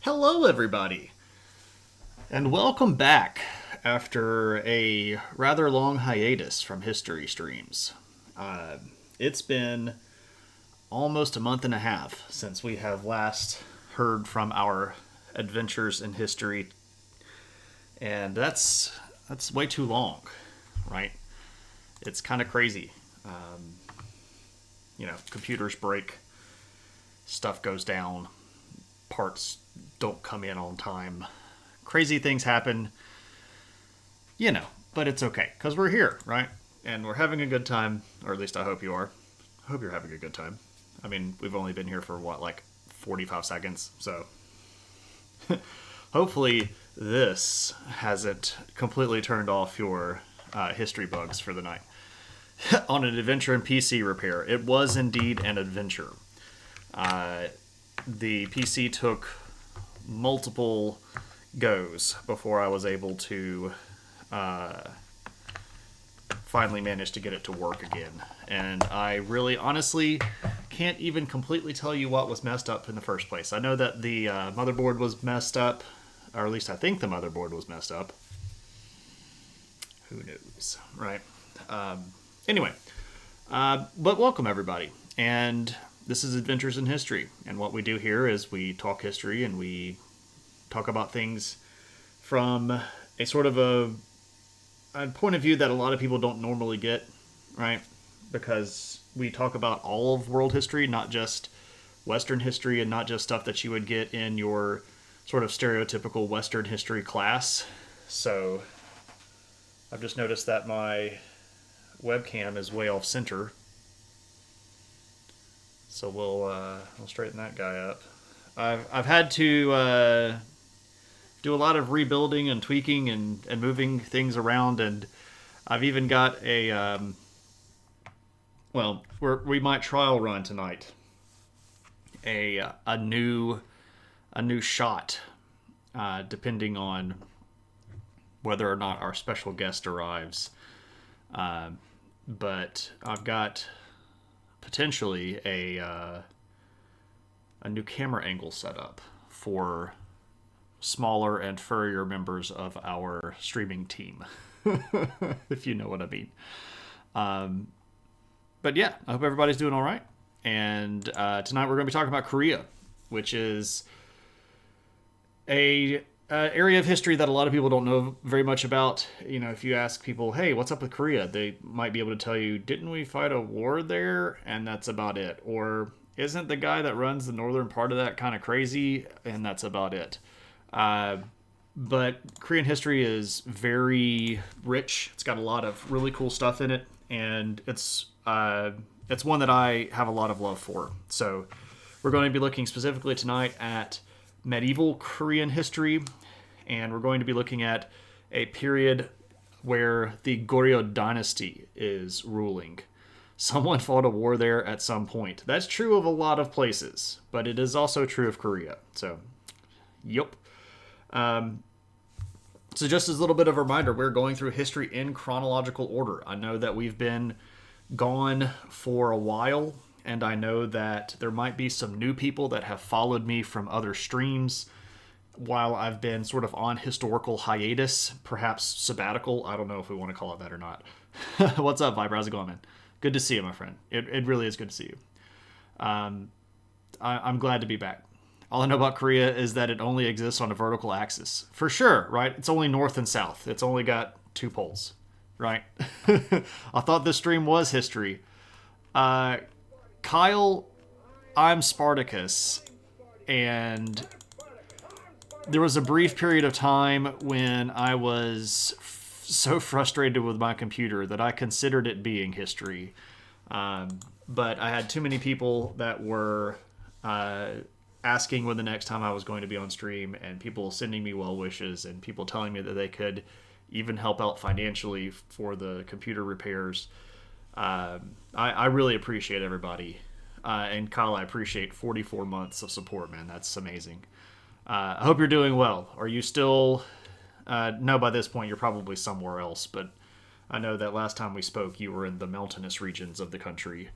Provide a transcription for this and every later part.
Hello, everybody, and welcome back after a rather long hiatus from History Streams. It's been almost a month and a half since we have last heard from our adventures in history, and that's way too long, right? It's kind of crazy. Computers break, stuff goes down, parts don't come in on time. Crazy things happen, but it's okay because we're here, right? And we're having a good time, or at least I hope you are. I hope you're having a good time. I mean, we've only been here for like 45 seconds, so hopefully this hasn't completely turned off your history bugs for the night. On an adventure in PC repair, it was indeed an adventure. The PC took multiple goes before I was able to finally manage to get it to work again. And I really honestly can't even completely tell you what was messed up in the first place. I know that the motherboard was messed up, or at least I think the motherboard was messed up. Who knows, right? Anyway, but welcome everybody. And this is Adventures in History, and what we do here is we talk history and we talk about things from a sort of a point of view that a lot of people don't normally get, right? Because we talk about all of world history, not just Western history and not just stuff that you would get in your sort of stereotypical Western history class. So I've just noticed that my webcam is way off center. So we'll straighten that guy up. I've had to do a lot of rebuilding and tweaking and moving things around, and I've even got a we might trial run tonight a new shot, depending on whether or not our special guest arrives. But I've got potentially a new camera angle set up for smaller and furrier members of our streaming team, if you know what I mean. But yeah, I hope everybody's doing all right. And tonight we're going to be talking about Korea, which is a area of history that a lot of people don't know very much about. You know, if you ask people, hey, what's up with Korea? They might be able to tell you, didn't we fight a war there? And that's about it. Or isn't the guy that runs the northern part of that kind of crazy? And that's about it. But Korean history is very rich. It's got a lot of really cool stuff in it. And it's one that I have a lot of love for. So we're going to be looking specifically tonight at medieval Korean history, and we're going to be looking at a period where the Goryeo dynasty is ruling. Someone fought a war there at some point. That's true of a lot of places, but it is also true of Korea. So, yep. So just as a little bit of a reminder, we're going through history in chronological order. I know that we've been gone for a while, and I know that there might be some new people that have followed me from other streams while I've been sort of on historical hiatus, perhaps sabbatical. I don't know if we want to call it that or not. What's up, Viber? How's it going, man? Good to see you, my friend. It really is good to see you. I'm glad to be back. All I know about Korea is that it only exists on a vertical axis. For sure, right? It's only north and south. It's only got 2 poles, right? I thought this stream was history. Kyle, I'm Spartacus, and there was a brief period of time when I was so frustrated with my computer that I considered it being history. But I had too many people that were asking when the next time I was going to be on stream, and people sending me well wishes, and people telling me that they could even help out financially for the computer repairs. I really appreciate everybody. And Kyle, I appreciate 44 months of support, man. That's amazing. I hope you're doing well. Are you still... no, by this point, you're probably somewhere else, but I know that last time we spoke, you were in the mountainous regions of the country.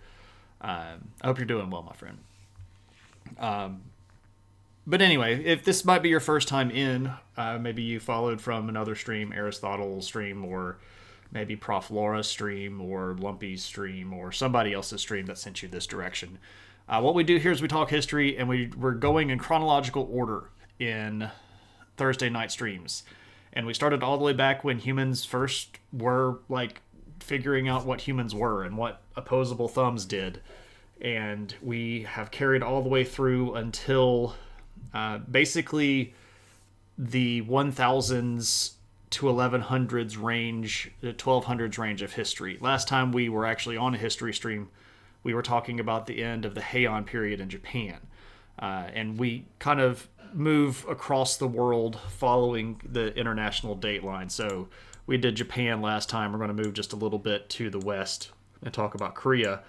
I hope you're doing well, my friend. But anyway, if this might be your first time in, maybe you followed from another stream, Aristotle stream, or maybe Prof. Laura's stream, or Lumpy's stream, or somebody else's stream that sent you this direction. What we do here is we talk history, and we're going in chronological order in Thursday night streams. And we started all the way back when humans first were, like, figuring out what humans were and what opposable thumbs did. And we have carried all the way through until basically the 1000s to 1100s range, the 1200s range of history. Last time we were actually on a history stream, we were talking about the end of the Heian period in Japan. And we kind of move across the world following the international date line. So we did Japan last time. We're going to move just a little bit to the west and talk about Korea.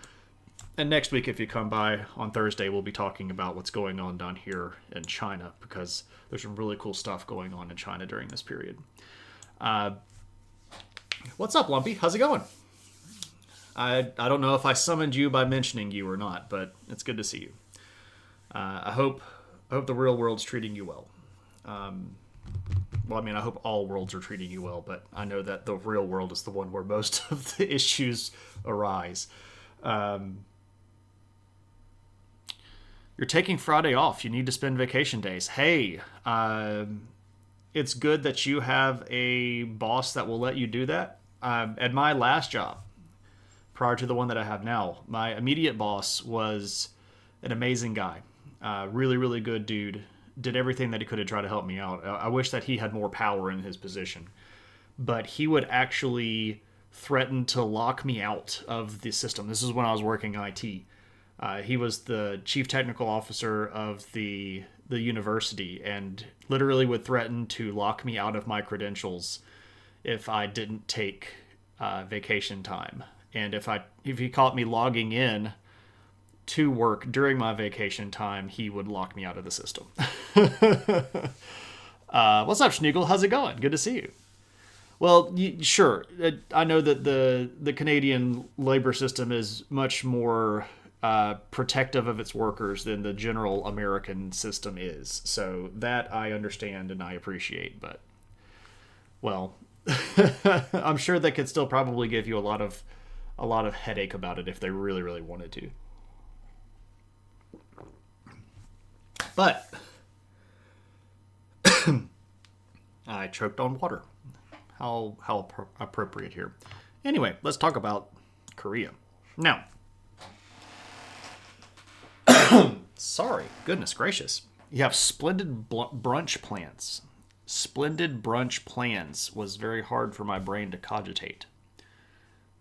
And next week, if you come by on Thursday, we'll be talking about what's going on down here in China, because there's some really cool stuff going on in China during this period. What's up, Lumpy? How's it going? I don't know if I summoned you by mentioning you or not, but it's good to see you. I hope the real world's treating you well. Well, I mean, I hope all worlds are treating you well, but I know that the real world is the one where most of the issues arise. You're taking Friday off. You need to spend vacation days. Hey, it's good that you have a boss that will let you do that. At my last job, prior to the one that I have now, my immediate boss was an amazing guy. Really, really good dude. Did everything that he could to try to help me out. I wish that he had more power in his position. But he would actually threaten to lock me out of the system. This is when I was working IT. He was the chief technical officer of the university, and literally would threaten to lock me out of my credentials if I didn't take vacation time. And if he caught me logging in to work during my vacation time, he would lock me out of the system. What's up, Schneagle? How's it going? Good to see you. Well, sure. I know that the Canadian labor system is much more protective of its workers than the general American system is. So that I understand and I appreciate. But, well, I'm sure they could still probably give you a lot of headache about it if they really, really wanted to. But I choked on water. How appropriate here. Anyway, let's talk about Korea. Now, sorry, goodness gracious. You have splendid brunch plans. Splendid brunch plans was very hard for my brain to cogitate.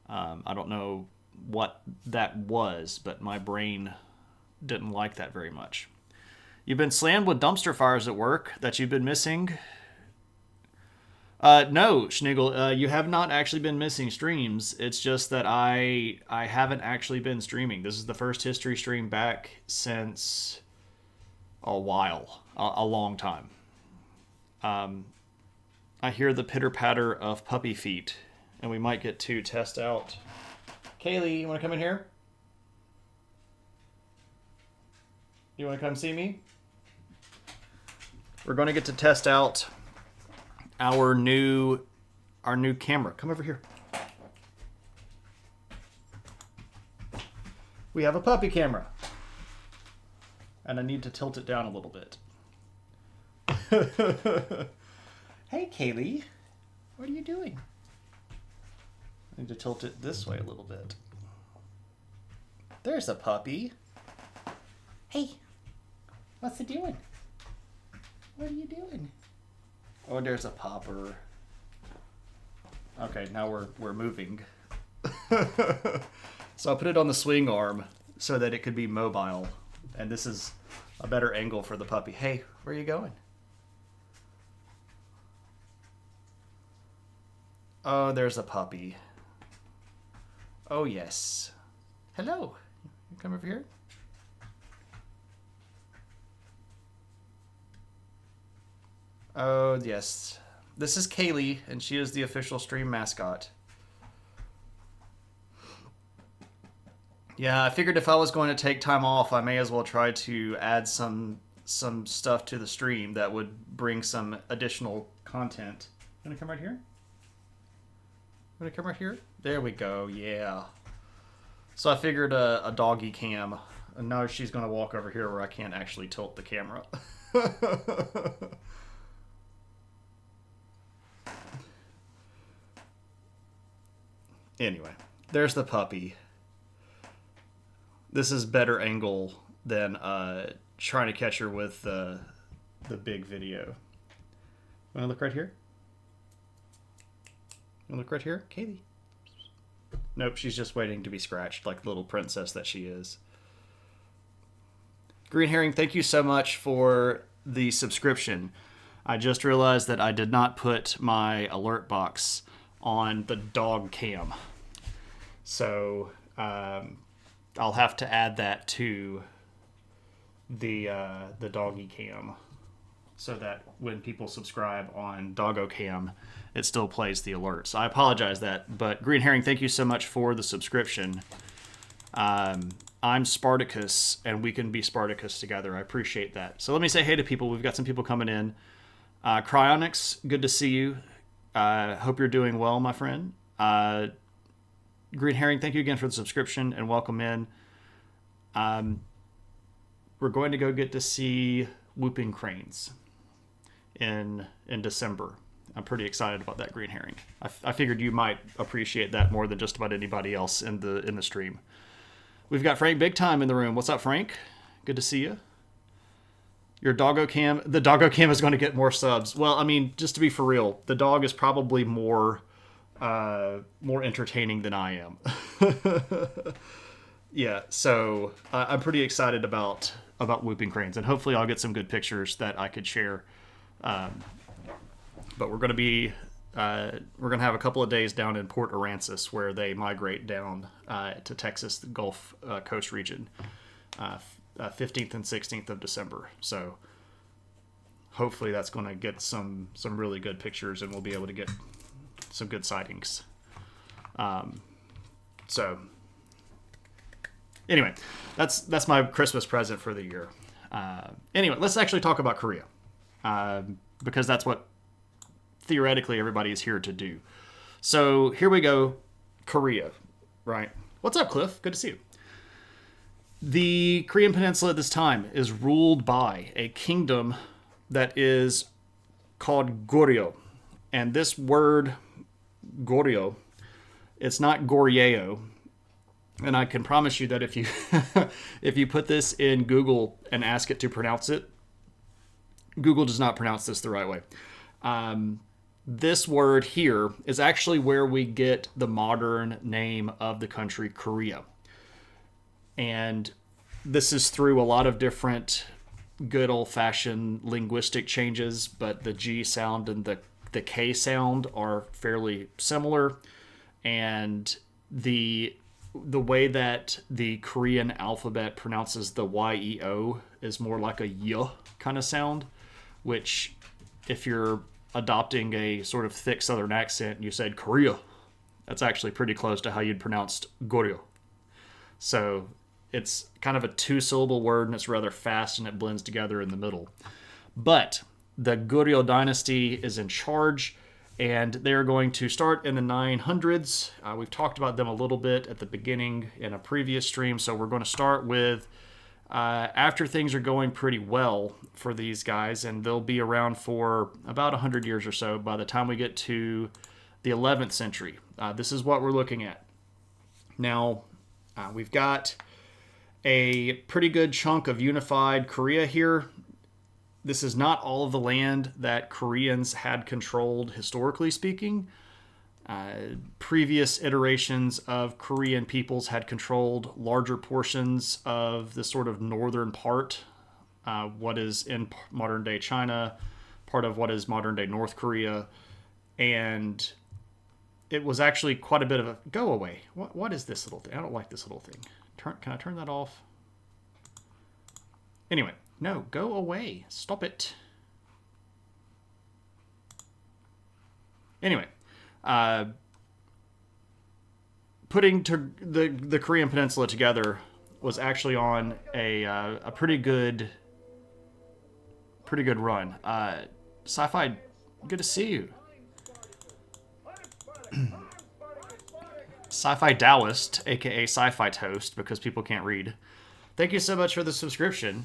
I don't know what that was, but my brain didn't like that very much. You've been slammed with dumpster fires at work that you've been missing. No, Schnigel, you have not actually been missing streams. It's just that I haven't actually been streaming. This is the first history stream back since a while, a long time. I hear the pitter-patter of puppy feet, and we might get to test out. Kaylee, you want to come in here? You want to come see me? We're going to get to test out our new camera. Come over here. We have a puppy camera. And I need to tilt it down a little bit. Hey, Kaylee. What are you doing? I need to tilt it this way a little bit. There's a puppy. Hey. What's it doing? What are you doing? Oh, there's a popper. Okay, now we're moving. So I put it on the swing arm so that it could be mobile. And this is a better angle for the puppy. Hey, where are you going? Oh, there's a puppy. Oh, yes. Hello. You come over here. Oh, yes. This is Kaylee, and she is the official stream mascot. Yeah, I figured if I was going to take time off, I may as well try to add some some stuff to the stream that would bring some additional content. Gonna come right here? Gonna come right here? There we go, yeah. So I figured a doggy cam. And now she's gonna walk over here where I can't actually tilt the camera. Anyway, there's the puppy. This is better angle than trying to catch her with the big video. Wanna look right here? Wanna look right here? Katie. Nope, she's just waiting to be scratched like the little princess that she is. Green Herring, thank you so much for the subscription. I just realized that I did not put my alert box on the dog cam. So I'll have to add that to the doggy cam so that when people subscribe on Doggo Cam, it still plays the alerts. I apologize that, but Green Herring, thank you so much for the subscription. I'm Spartacus, and we can be Spartacus together. I appreciate that. So let me say hey to people. We've got some people coming in. Cryonics, good to see you. Hope you're doing well, my friend. Green Herring, thank you again for the subscription, and welcome in. We're going to go get to see Whooping Cranes in December. I'm pretty excited about that, Green Herring. I figured you might appreciate that more than just about anybody else in the stream. We've got Frank Big Time in the room. What's up, Frank? Good to see you. Your Doggo Cam, the Doggo Cam is going to get more subs. Well, I mean, just to be for real, the dog is probably more entertaining than I am. Yeah, so I'm pretty excited about Whooping Cranes, and hopefully I'll get some good pictures that I could share. But we're going to have a couple of days down in Port Aransas where they migrate down to Texas, the Gulf Coast region, 15th and 16th of December. So hopefully that's going to get some really good pictures, and we'll be able to get some good sightings. So anyway, that's my Christmas present for the year. Anyway, let's actually talk about Korea, because that's what theoretically everybody is here to do. So here we go, Korea, right? What's up, Cliff? Good to see you. The Korean Peninsula at this time is ruled by a kingdom that is called Goryeo. And this word, Goryeo, it's not Goryeo. And I can promise you that if you if you put this in Google and ask it to pronounce it, Google does not pronounce this the right way. This word here is actually where we get the modern name of the country, Korea. And this is through a lot of different good old-fashioned linguistic changes, but the G sound and the K sound are fairly similar. And the way that the Korean alphabet pronounces the Y-E-O is more like a Y kind of sound, which if you're adopting a sort of thick southern accent and you said Korea, that's actually pretty close to how you'd pronounced Goryeo. So it's kind of a two-syllable word, and it's rather fast, and it blends together in the middle. But the Goryeo dynasty is in charge, and they're going to start in the 900s. We've talked about them a little bit at the beginning in a previous stream, so we're going to start with after things are going pretty well for these guys, and they'll be around for about 100 years or so by the time we get to the 11th century. This is what we're looking at. Now, we've got a pretty good chunk of unified Korea here. This is not all of the land that Koreans had controlled historically speaking. Previous iterations of Korean peoples had controlled larger portions of the sort of northern part, what is in modern-day China, part of what is modern-day North Korea, and it was actually quite a bit of a... Go away. What is this little thing? I don't like this little thing. Can I turn that off? Anyway, no, go away. Stop it. Anyway, putting the Korean Peninsula together was actually on a pretty good pretty good run. Sci-Fi, good to see you. Sci-Fi Taoist, aka Sci-Fi Toast, because people can't read. Thank you so much for the subscription.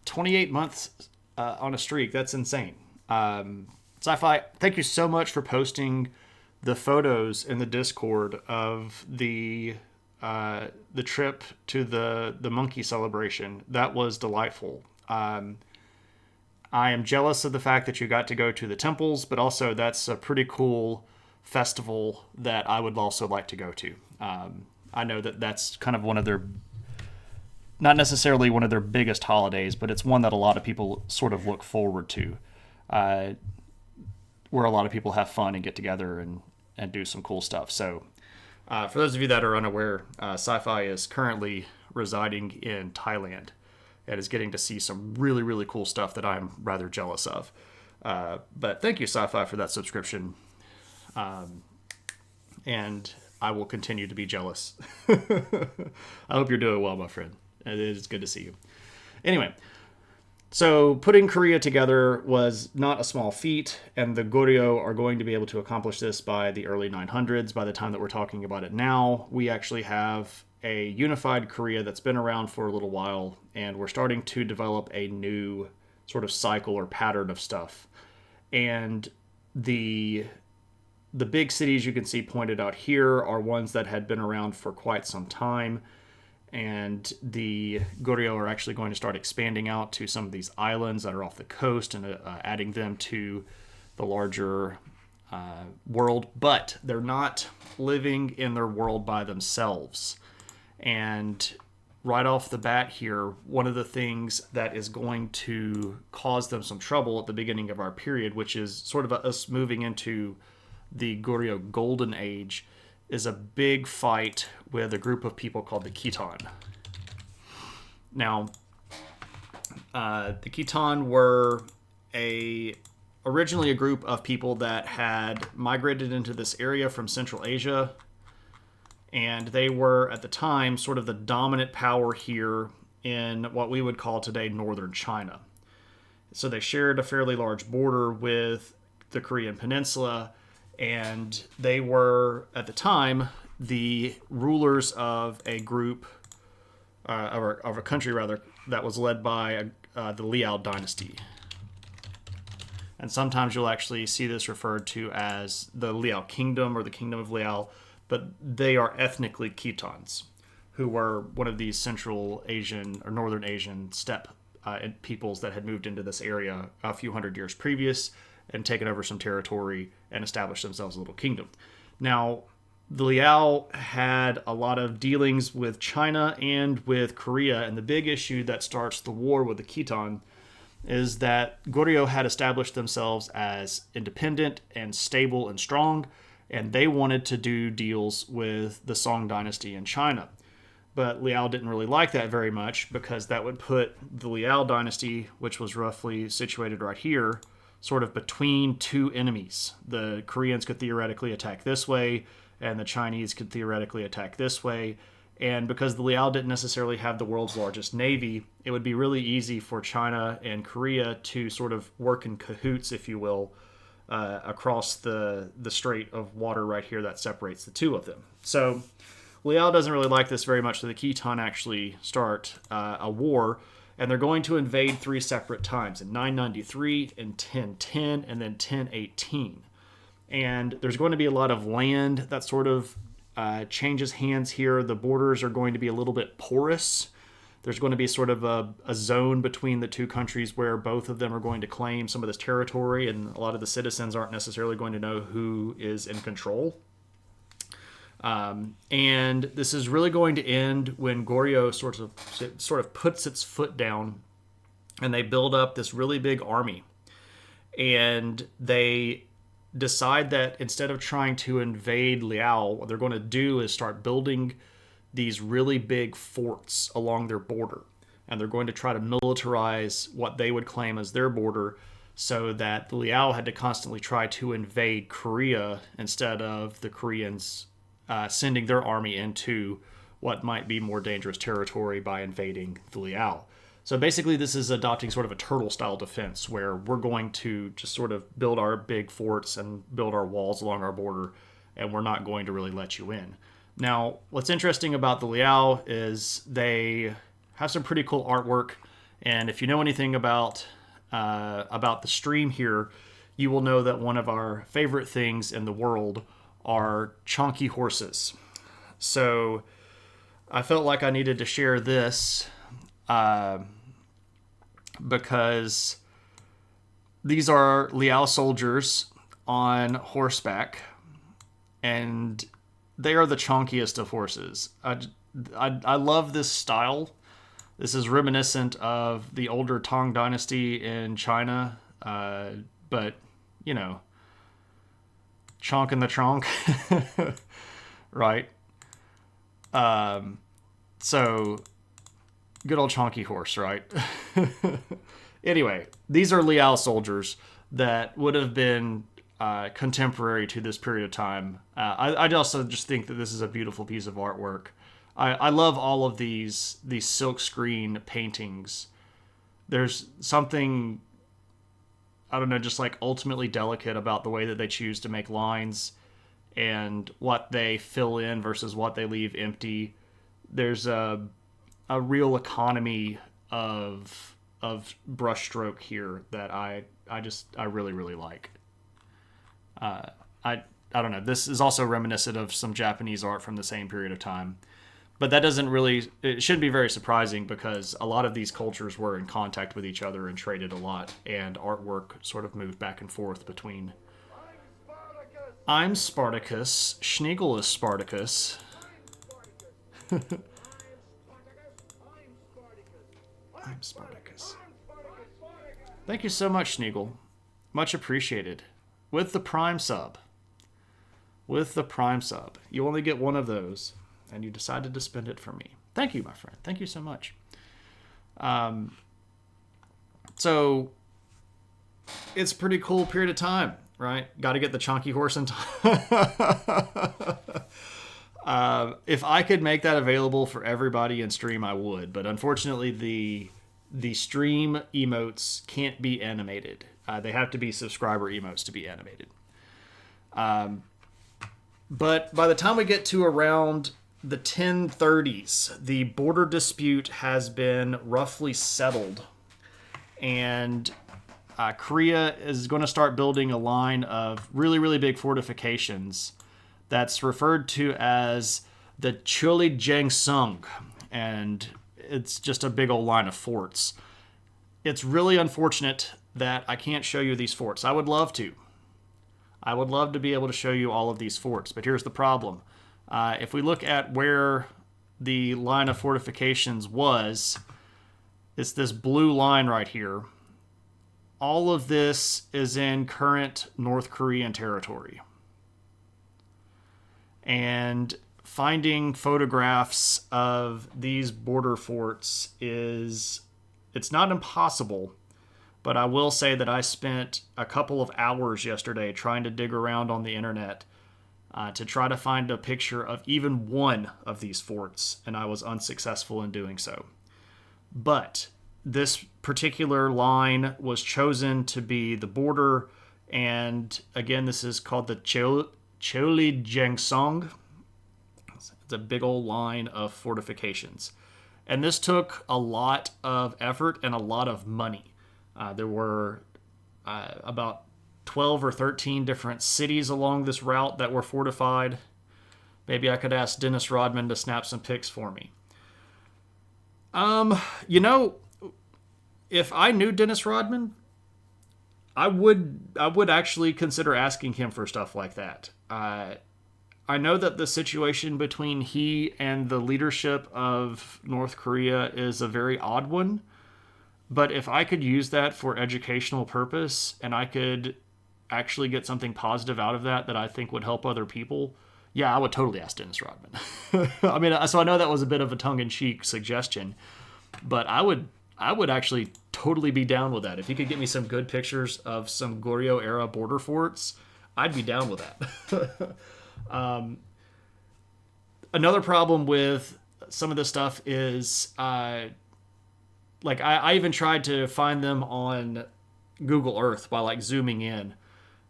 28 months on a streak. That's insane. Sci-Fi, thank you so much for posting the photos in the Discord of the trip to the monkey celebration. That was delightful. I am jealous of the fact that you got to go to the temples, but also that's a pretty cool festival that I would also like to go to. I know that that's kind of one of their, not necessarily one of their biggest holidays, but it's one that a lot of people sort of look forward to, where a lot of people have fun and get together and do some cool stuff. So for those of you that are unaware, Sci-Fi is currently residing in Thailand and is getting to see some really, really cool stuff that I'm rather jealous of. But thank you, Sci-Fi, for that subscription. And I will continue to be jealous. I hope you're doing well, my friend. It is good to see you. Anyway, so putting Korea together was not a small feat, and the Goryeo are going to be able to accomplish this by the early 900s. By the time that we're talking about it now, we actually have a unified Korea that's been around for a little while, and we're starting to develop a new sort of cycle or pattern of stuff. And the big cities you can see pointed out here are ones that had been around for quite some time. And the Goryeo are actually going to start expanding out to some of these islands that are off the coast and adding them to the larger world. But they're not living in their world by themselves. And right off the bat here, one of the things that is going to cause them some trouble at the beginning of our period, which is sort of us moving into the Goryeo Golden Age, is a big fight with a group of people called the Khitan. Now, the Khitan were originally a group of people that had migrated into this area from Central Asia, and they were, at the time, sort of the dominant power here in what we would call today northern China. So they shared a fairly large border with the Korean Peninsula, and they were, at the time, the rulers of a group, of a country rather, that was led by the Liao dynasty. And sometimes you'll actually see this referred to as the Liao Kingdom or the Kingdom of Liao, but they are ethnically Khitans, who were one of these Central Asian or Northern Asian steppe peoples that had moved into this area a few hundred years previous and taken over some territory and established themselves a little kingdom. Now, the Liao had a lot of dealings with China and with Korea, and the big issue that starts the war with the Khitan is that Goryeo had established themselves as independent and stable and strong, and they wanted to do deals with the Song dynasty in China. But Liao didn't really like that very much, because that would put the Liao dynasty, which was roughly situated right here, sort of between two enemies. The Koreans could theoretically attack this way, and the Chinese could theoretically attack this way. And because the Liao didn't necessarily have the world's largest navy, it would be really easy for China and Korea to sort of work in cahoots, if you will, across the strait of water right here that separates the two of them. So Liao doesn't really like this very much, so the Khitan actually start a war, and they're going to invade three separate times, in 993, in 1010, and then 1018. And there's going to be a lot of land that sort of changes hands here. The borders are going to be a little bit porous. There's going to be sort of a zone between the two countries where both of them are going to claim some of this territory, and a lot of the citizens aren't necessarily going to know who is in control. And this is really going to end when Goryeo sort of puts its foot down, and they build up this really big army. And they decide that instead of trying to invade Liao, what they're going to do is start building these really big forts along their border. And they're going to try to militarize what they would claim as their border, so that the Liao had to constantly try to invade Korea instead of the Koreans sending their army into what might be more dangerous territory by invading the Liao. So basically, this is adopting sort of a turtle-style defense where we're going to just sort of build our big forts and build our walls along our border, and we're not going to really let you in. Now, what's interesting about the Liao is they have some pretty cool artwork, and if you know anything about the stream here, you will know that one of our favorite things in the world are chonky horses. So I felt like I needed to share this because these are Liao soldiers on horseback, and they are the chonkiest of horses. I love this style. This is reminiscent of the older Tang Dynasty in China, but, you know, chonk in the trunk, right? So, good old chonky horse, right? Anyway, these are Liao soldiers that would have been contemporary to this period of time. I also just think that this is a beautiful piece of artwork. I love all of these silk screen paintings. There's something, I don't know, just like ultimately delicate about the way that they choose to make lines and what they fill in versus what they leave empty. There's a real economy of brushstroke here that I really, really like. I don't know. This is also reminiscent of some Japanese art from the same period of time. But that it shouldn't be very surprising because a lot of these cultures were in contact with each other and traded a lot, and artwork sort of moved back and forth between. I'm Spartacus. Schneegel is Spartacus. I'm Spartacus. Thank you so much, Schneegel. Much appreciated. With the Prime sub. You only get one of those, and you decided to spend it for me. Thank you, my friend. Thank you so much. So, it's a pretty cool period of time, right? Got to get the chonky horse in time. If I could make that available for everybody in stream, I would. But unfortunately, the stream emotes can't be animated. They have to be subscriber emotes to be animated. But by the time we get to around the 1030s, the border dispute has been roughly settled. And Korea is going to start building a line of really, really big fortifications that's referred to as the Choljang-sung. And it's just a big old line of forts. It's really unfortunate that I can't show you these forts. I would love to. I would love to be able to show you all of these forts, but here's the problem. If we look at where the line of fortifications was, it's this blue line right here. All of this is in current North Korean territory. And finding photographs of these border forts it's not impossible, but I will say that I spent a couple of hours yesterday trying to dig around on the internet to try to find a picture of even one of these forts, and I was unsuccessful in doing so. But this particular line was chosen to be the border, and again, this is called the Choljang-sung. It's a big old line of fortifications. And this took a lot of effort and a lot of money. There were about 12 or 13 different cities along this route that were fortified. Maybe I could ask Dennis Rodman to snap some pics for me. You know, if I knew Dennis Rodman, I would actually consider asking him for stuff like that. I know that the situation between he and the leadership of North Korea is a very odd one, but if I could use that for educational purpose and I could actually get something positive out of that I think would help other people, yeah, I would totally ask Dennis Rodman. I mean, so I know that was a bit of a tongue-in-cheek suggestion, but I would actually totally be down with that. If you could get me some good pictures of some Goryeo era border forts, I'd be down with that. Another problem with some of this stuff is like I even tried to find them on Google Earth by like zooming in,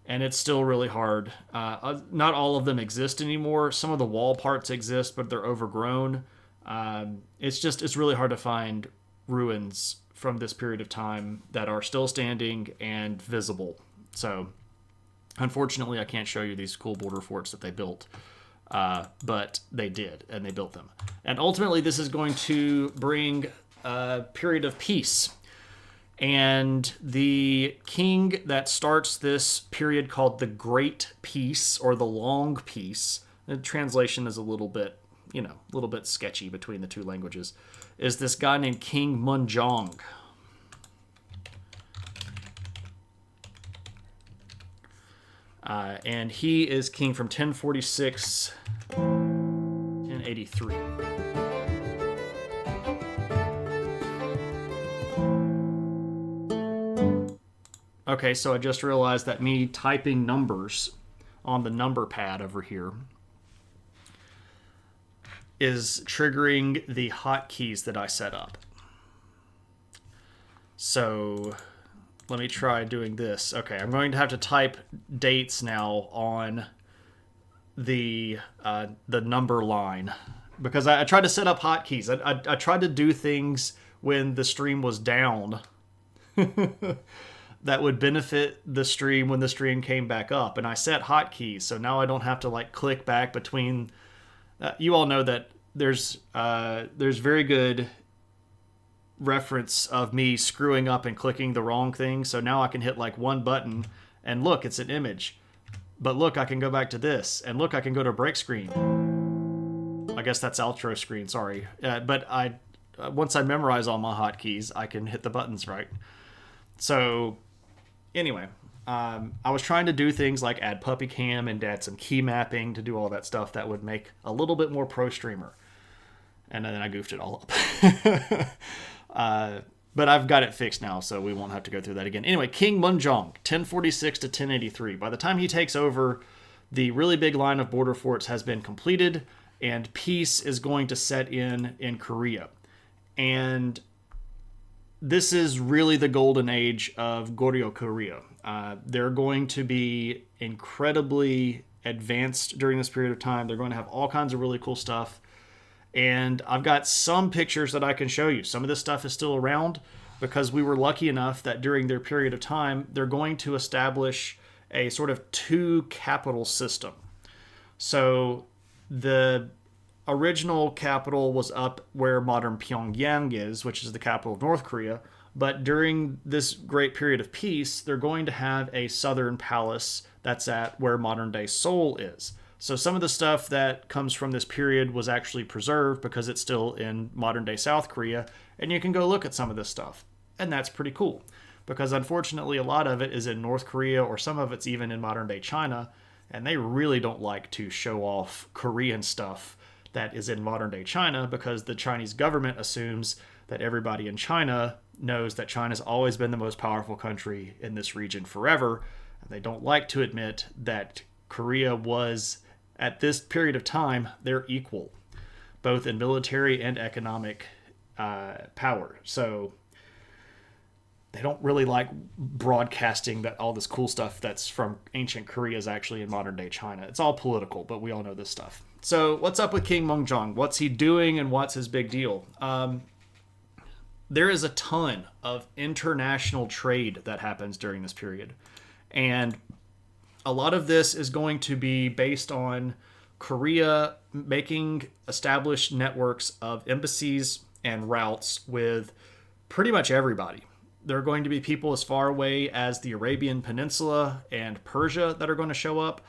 and it's still really hard. Not all of them exist anymore. Some of the wall parts exist, but they're overgrown. It's really hard to find ruins from this period of time that are still standing and visible. So, unfortunately, I can't show you these cool border forts that they built, but they did, and they built them. And ultimately, this is going to bring a period of peace. And the king that starts this period, called the Great Peace or the Long Peace, the translation is a little bit sketchy between the two languages, is this guy named King Munjong. And he is king from 1046 to 1083. Okay, so I just realized that me typing numbers on the number pad over here is triggering the hotkeys that I set up. So let me try doing this. Okay, I'm going to have to type dates now on the number line because I tried to set up hotkeys. I tried to do things when the stream was down that would benefit the stream when the stream came back up, and I set hotkeys, so now I don't have to like click back between. You all know that there's very good reference of me screwing up and clicking the wrong thing, so now I can hit like one button and look, it's an image, but look, I can go back to this, and look, I can go to break screen. I guess that's outro screen, sorry, but once I memorize all my hotkeys, I can hit the buttons right. So anyway, I was trying to do things like add puppy cam and add some key mapping to do all that stuff that would make a little bit more pro streamer. And then I goofed it all up. But I've got it fixed now, so we won't have to go through that again. Anyway, King Munjong, 1046 to 1083. By the time he takes over, the really big line of border forts has been completed, and peace is going to set in Korea. And this is really the golden age of Goryeo Korea. They're going to be incredibly advanced during this period of time. They're going to have all kinds of really cool stuff. And I've got some pictures that I can show you. Some of this stuff is still around because we were lucky enough that during their period of time, they're going to establish a sort of two capital system. So the original capital was up where modern Pyongyang is, which is the capital of North Korea. But during this great period of peace, they're going to have a southern palace that's at where modern day Seoul is. So some of the stuff that comes from this period was actually preserved because it's still in modern day South Korea. And you can go look at some of this stuff. And that's pretty cool. Because unfortunately, a lot of it is in North Korea, or some of it's even in modern day China. And they really don't like to show off Korean stuff that is in modern day China, because the Chinese government assumes that everybody in China knows that China's always been the most powerful country in this region forever. And they don't like to admit that Korea was, at this period of time, their equal, both in military and economic power. So they don't really like broadcasting that all this cool stuff that's from ancient Korea is actually in modern day China. It's all political, but we all know this stuff. So what's up with King Munjong? What's he doing and what's his big deal? There is a ton of international trade that happens during this period. And a lot of this is going to be based on Korea making established networks of embassies and routes with pretty much everybody. There are going to be people as far away as the Arabian Peninsula and Persia that are going to show up.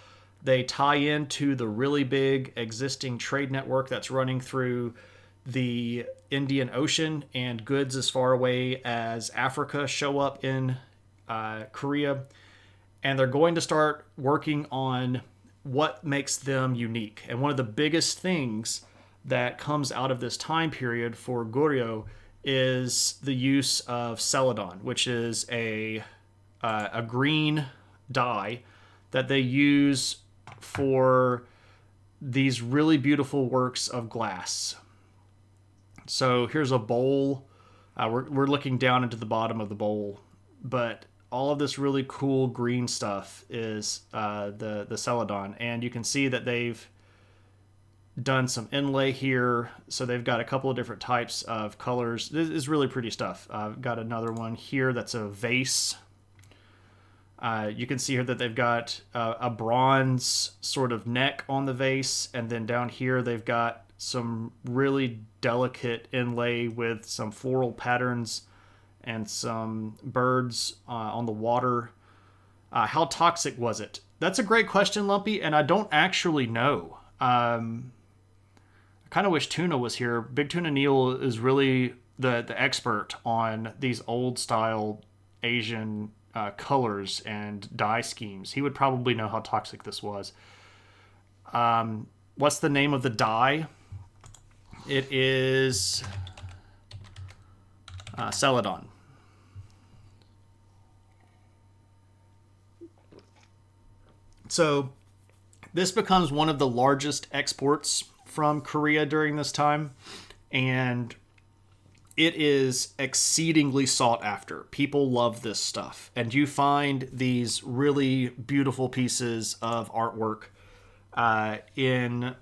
They tie into the really big existing trade network that's running through the Indian Ocean, and goods as far away as Africa show up in Korea. And they're going to start working on what makes them unique. And one of the biggest things that comes out of this time period for Goryeo is the use of celadon, which is a green dye that they use for these really beautiful works of glass. So here's a bowl We're looking down into the bottom of the bowl, but all of this really cool green stuff is the celadon, and you can see that they've done some inlay here, so they've got a couple of different types of colors. This is really pretty stuff. I've got another one here that's a vase. You can see here that they've got a bronze sort of neck on the vase, and then down here they've got some really delicate inlay with some floral patterns and some birds on the water. How toxic was it? That's a great question, Lumpy, and I don't actually know. I kind of wish Tuna was here. Big Tuna Neil is really the expert on these old style Asian colors and dye schemes. He would probably know how toxic this was. What's the name of the dye? It is Celadon. So this becomes one of the largest exports from Korea during this time, and it is exceedingly sought after. People love this stuff, and you find these really beautiful pieces of artwork in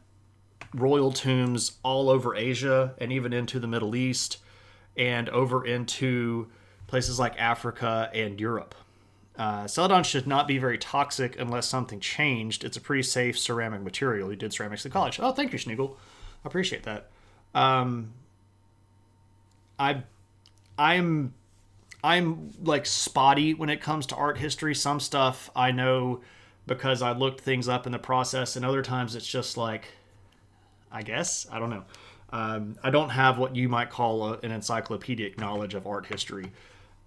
royal tombs all over Asia and even into the Middle East and over into places like Africa and Europe. Celadon should not be very toxic unless something changed. It's a pretty safe ceramic material. You did ceramics at college. Oh, thank you, Schneagle. I appreciate that. I'm like spotty when it comes to art history. Some stuff I know because I looked things up in the process, and other times it's just like, I guess, I don't know. I don't have what you might call an encyclopedic knowledge of art history.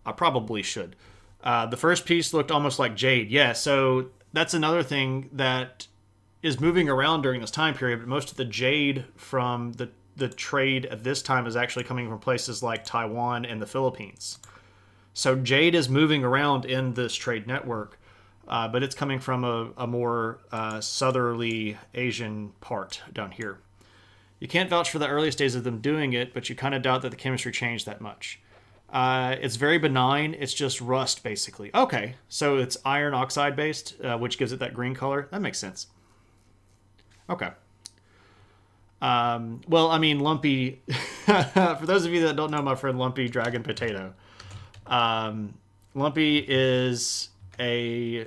I probably should. The first piece looked almost like jade. Yeah, so that's another thing that is moving around during this time period, but most of the jade from the trade at this time is actually coming from places like Taiwan and the Philippines. So jade is moving around in this trade network, but it's coming from a more southerly Asian part down here. You can't vouch for the earliest days of them doing it, but you kind of doubt that the chemistry changed that much. It's very benign. It's just rust, basically. Okay, so it's iron oxide based, which gives it that green color. That makes sense. Okay. Well, I mean, Lumpy, for those of you that don't know my friend Lumpy Dragon Potato, Lumpy is a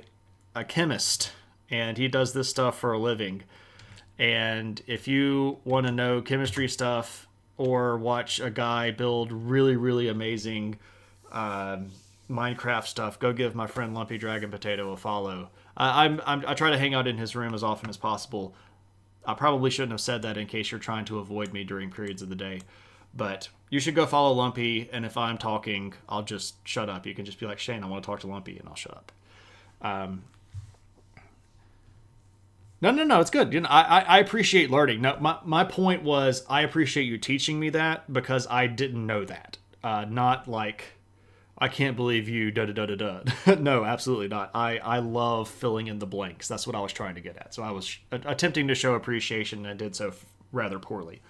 chemist, and he does this stuff for a living. And if you want to know chemistry stuff or watch a guy build really, really amazing Minecraft stuff, go give my friend Lumpy Dragon Potato a follow. I try to hang out in his room as often as possible. I probably shouldn't have said that in case you're trying to avoid me during periods of the day. But you should go follow Lumpy, and if I'm talking, I'll just shut up. You can just be like, Shane, I want to talk to Lumpy, and I'll shut up. No, it's good. You know, I appreciate learning. No, my point was I appreciate you teaching me that because I didn't know that. Not like, I can't believe you da-da-da-da-da. No, absolutely not. I love filling in the blanks. That's what I was trying to get at. So I was attempting to show appreciation, and I did so rather poorly.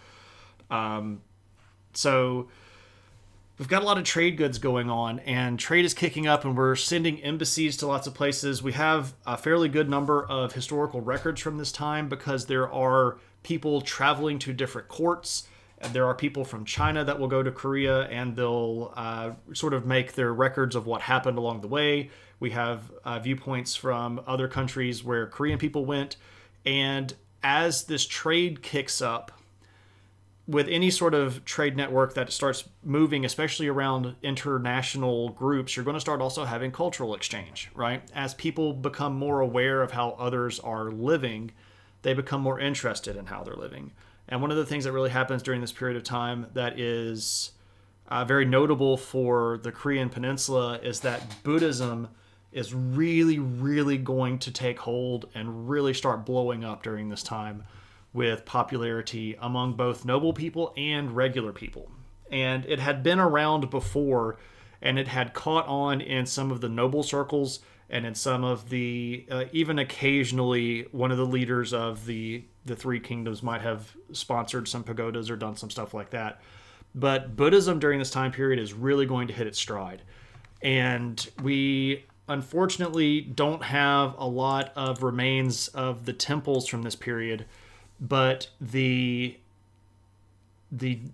So we've got a lot of trade goods going on, and trade is kicking up, and we're sending embassies to lots of places. We have a fairly good number of historical records from this time because there are people traveling to different courts. And there are people from China that will go to Korea, and they'll sort of make their records of what happened along the way. We have viewpoints from other countries where Korean people went. And as this trade kicks up, with any sort of trade network that starts moving, especially around international groups, you're going to start also having cultural exchange, right? As people become more aware of how others are living, they become more interested in how they're living. And one of the things that really happens during this period of time that is very notable for the Korean Peninsula is that Buddhism is really, really going to take hold and really start blowing up during this time, with popularity among both noble people and regular people. And it had been around before, and it had caught on in some of the noble circles and in some of the, even occasionally, one of the leaders of the Three Kingdoms might have sponsored some pagodas or done some stuff like that. But Buddhism during this time period is really going to hit its stride. And we unfortunately don't have a lot of remains of the temples from this period, but the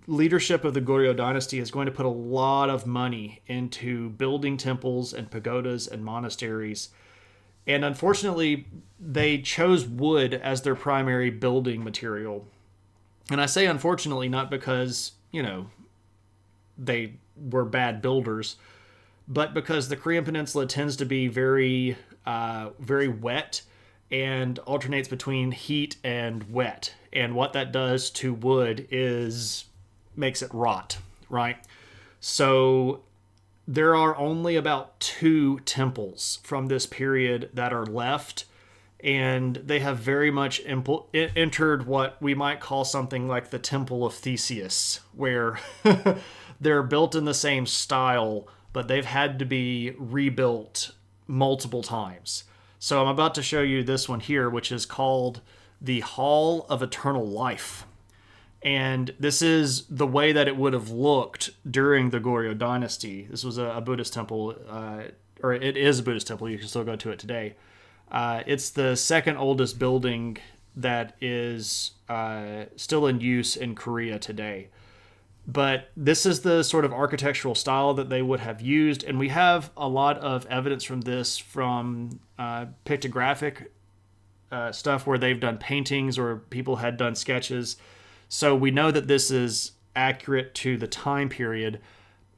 leadership of the Goryeo dynasty is going to put a lot of money into building temples and pagodas and monasteries. And unfortunately, they chose wood as their primary building material. And I say unfortunately not because, they were bad builders, but because the Korean Peninsula tends to be very, very wet and alternates between heat and wet. And what that does to wood is makes it rot, right? So there are only about 2 temples from this period that are left, and they have very much entered what we might call something like the Temple of Theseus, where they're built in the same style, but they've had to be rebuilt multiple times. So I'm about to show you this one here, which is called the Hall of Eternal Life. And this is the way that it would have looked during the Goryeo dynasty. This was a Buddhist temple, or it is a Buddhist temple. You can still go to it today. It's the second oldest building that is still in use in Korea today. But this is the sort of architectural style that they would have used. And we have a lot of evidence from this from pictographic stuff where they've done paintings or people had done sketches. So we know that this is accurate to the time period.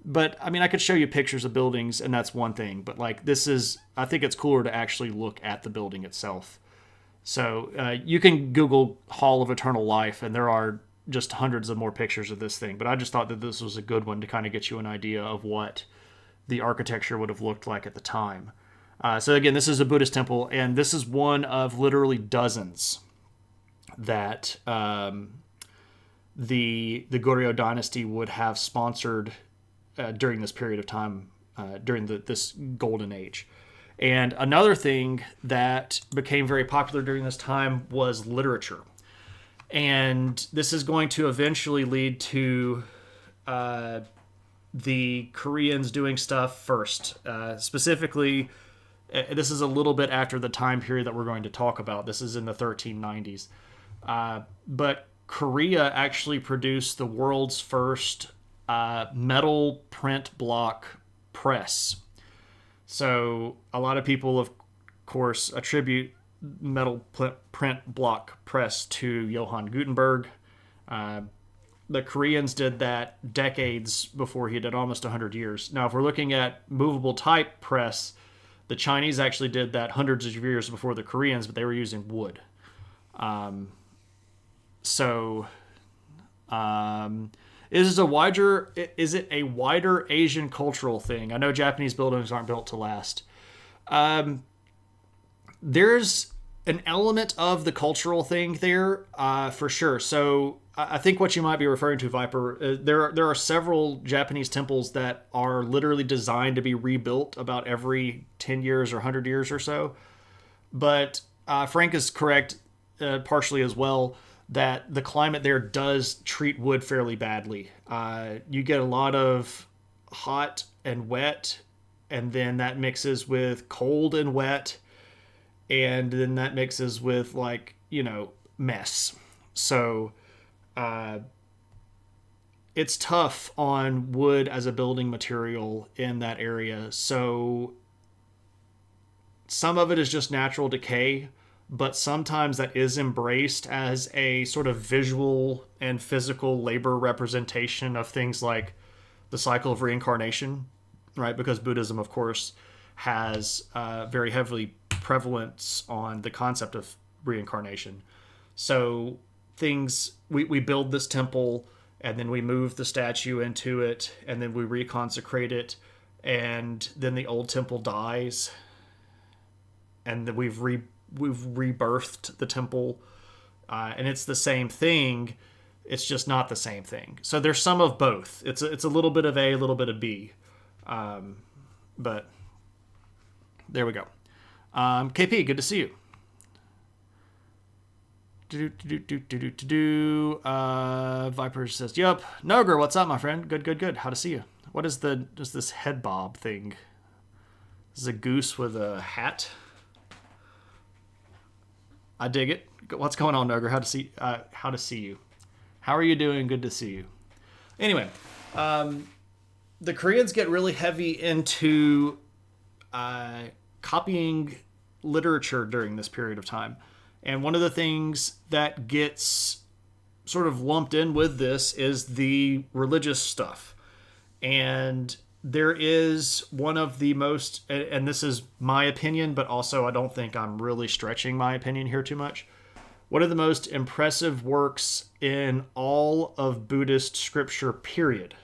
But I mean, I could show you pictures of buildings and that's one thing. But like this is, I think it's cooler to actually look at the building itself. So you can Google Hall of Eternal Life and there are just hundreds of more pictures of this thing. But I just thought that this was a good one to kind of get you an idea of what the architecture would have looked like at the time. So again, this is a Buddhist temple, and this is one of literally dozens that the Goryeo dynasty would have sponsored during this period of time, during this golden age. And another thing that became very popular during this time was literature. And this is going to eventually lead to the Koreans doing stuff first. Specifically, this is a little bit after the time period that we're going to talk about. This is in the 1390s. But Korea actually produced the world's first metal print block press. So a lot of people, of course, attribute metal print block press to Johann Gutenberg. The Koreans did that decades before he did, almost 100 years. Now, if we're looking at movable type press, the Chinese actually did that hundreds of years before the Koreans, but they were using wood. Is it a wider Asian cultural thing? I know Japanese buildings aren't built to last. There's an element of the cultural thing there, for sure. So I think what you might be referring to, Viper, there are several Japanese temples that are literally designed to be rebuilt about every 10 years or 100 years or so. But Frank is correct, partially as well, that the climate there does treat wood fairly badly. You get a lot of hot and wet, and then that mixes with cold and wet, and then that mixes with mess. So it's tough on wood as a building material in that area. So some of it is just natural decay, but sometimes that is embraced as a sort of visual and physical labor representation of things like the cycle of reincarnation, right? Because Buddhism, of course, has very heavily prevalence on the concept of reincarnation. So we build this temple, and then we move the statue into it, and then we reconsecrate it, and then the old temple dies, and then we've rebirthed the temple, and it's the same thing. It's just not the same thing. So there's some of both. It's a little bit of A, a little bit of B, but there we go. KP, good to see you. Viper says, "Yup, Noger, what's up, my friend? Good. How to see you? What is this head bob thing? This is a goose with a hat. I dig it. What's going on, Noger? How to see you? How are you doing? Good to see you. Anyway, the Koreans get really heavy into copying literature during this period of time. And one of the things that gets sort of lumped in with this is the religious stuff. And there is one of the most, and this is my opinion, but also I don't think I'm really stretching my opinion here too much. One of the most impressive works in all of Buddhist scripture, period,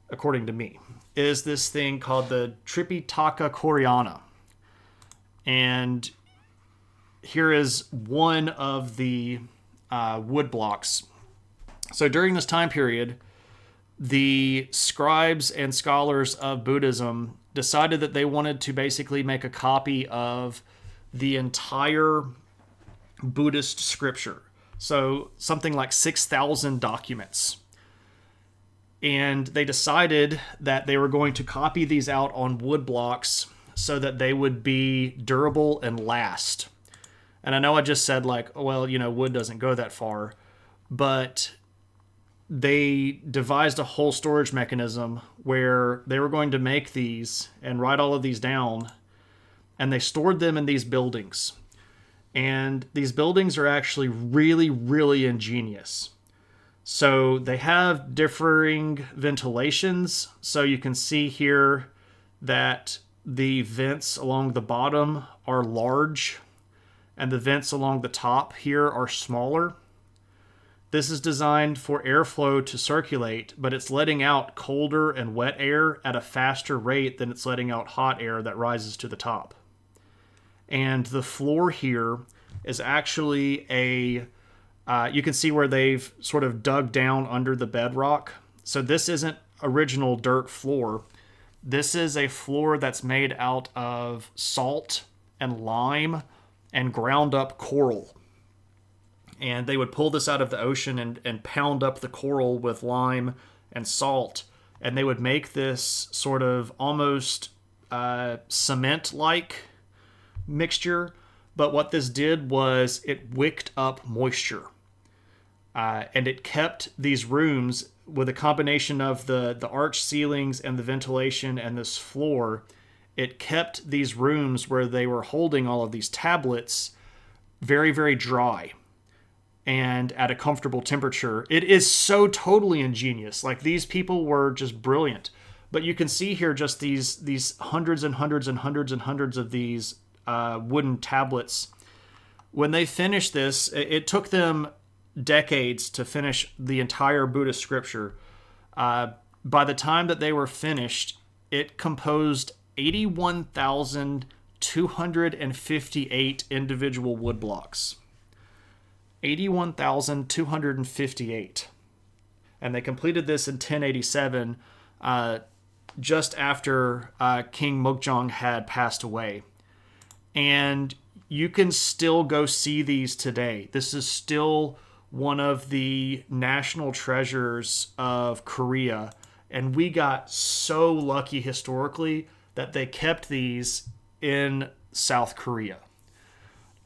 according to me, is this thing called the Tripitaka Koreana. And here is one of the wood blocks. So during this time period, the scribes and scholars of Buddhism decided that they wanted to basically make a copy of the entire Buddhist scripture. So something like 6,000 documents. And they decided that they were going to copy these out on wood blocks so that they would be durable and last. And I know I just said like, well, wood doesn't go that far, but they devised a whole storage mechanism where they were going to make these and write all of these down, and they stored them in these buildings. And these buildings are actually really, really ingenious. So they have differing ventilations. So you can see here that the vents along the bottom are large, and the vents along the top here are smaller. This is designed for airflow to circulate, but it's letting out colder and wet air at a faster rate than it's letting out hot air that rises to the top. And the floor here is actually you can see where they've sort of dug down under the bedrock. So this isn't original dirt floor. This is a floor that's made out of salt and lime and ground up coral. And they would pull this out of the ocean and pound up the coral with lime and salt. And they would make this sort of almost cement-like mixture. But what this did was it wicked up moisture. And it kept these rooms with a combination of the arch ceilings and the ventilation and this floor. It kept these rooms where they were holding all of these tablets very, very dry and at a comfortable temperature. It is so totally ingenious. Like, these people were just brilliant. But you can see here just these hundreds and hundreds and hundreds and hundreds of these wooden tablets. When they finished this, it took them decades to finish the entire Buddhist scripture. By the time that they were finished, it composed 81,258 individual wood blocks. 81,258. And they completed this in 1087, just after King Mukjong had passed away. And you can still go see these today. This is still one of the national treasures of Korea. And we got so lucky historically that they kept these in South Korea.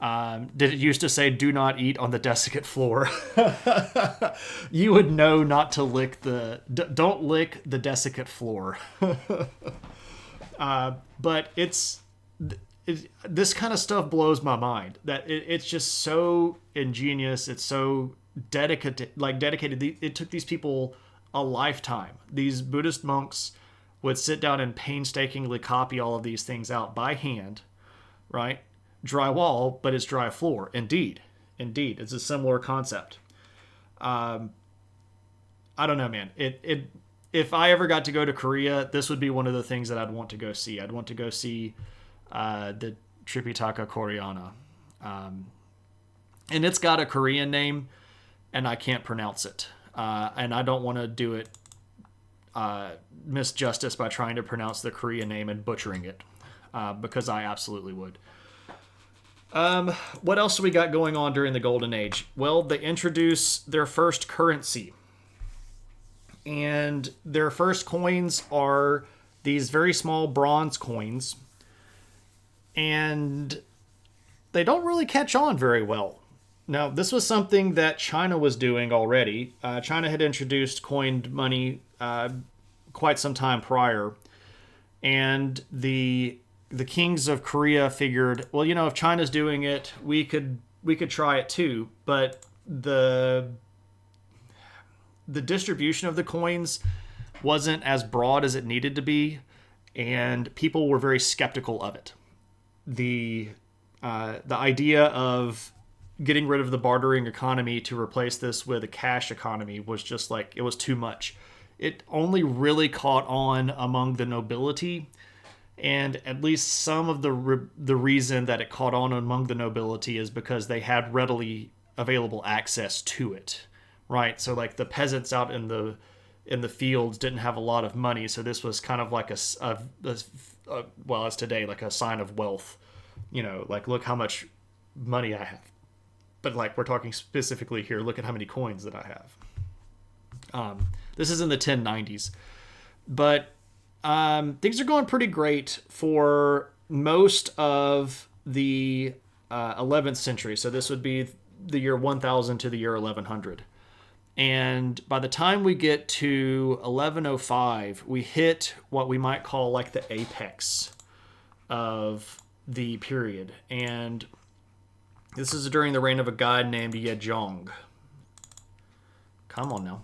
Did it used to say, "Do not eat on the desiccant floor"? You would know not to lick don't lick the desiccant floor. But this kind of stuff blows my mind. That it's just so ingenious. It's so dedicated. It took these people a lifetime. These Buddhist monks would sit down and painstakingly copy all of these things out by hand, right? Dry wall, but it's dry floor. Indeed. It's a similar concept. I don't know, man. If I ever got to go to Korea, this would be one of the things that I'd want to go see. I'd want to go see the Tripitaka Koreana. And it's got a Korean name, and I can't pronounce it. And I don't want to do it misjustice by trying to pronounce the Korean name and butchering it, because I absolutely would. What else do we got going on during the Golden Age? Well, they introduce their first currency. And their first coins are these very small bronze coins. And they don't really catch on very well. Now, this was something that China was doing already. China had introduced coined money quite some time prior. And the kings of Korea figured, well, if China's doing it, we could try it too. But the distribution of the coins wasn't as broad as it needed to be, and people were very skeptical of it. The idea of getting rid of the bartering economy to replace this with a cash economy was just like, it was too much. It only really caught on among the nobility, and at least some of the reason that it caught on among the nobility is because they had readily available access to it, right? So like the peasants out in the fields didn't have a lot of money, so this was kind of like well, as today, like a sign of wealth. Like, look how much money I have. But like, we're talking specifically here, look at how many coins that I have. This is in the 1090s. But things are going pretty great for most of the 11th century. So this would be the year 1000 to the year 1100. And by the time we get to 1105, we hit what we might call like the apex of the period. And this is during the reign of a guy named Yejong. Come on now.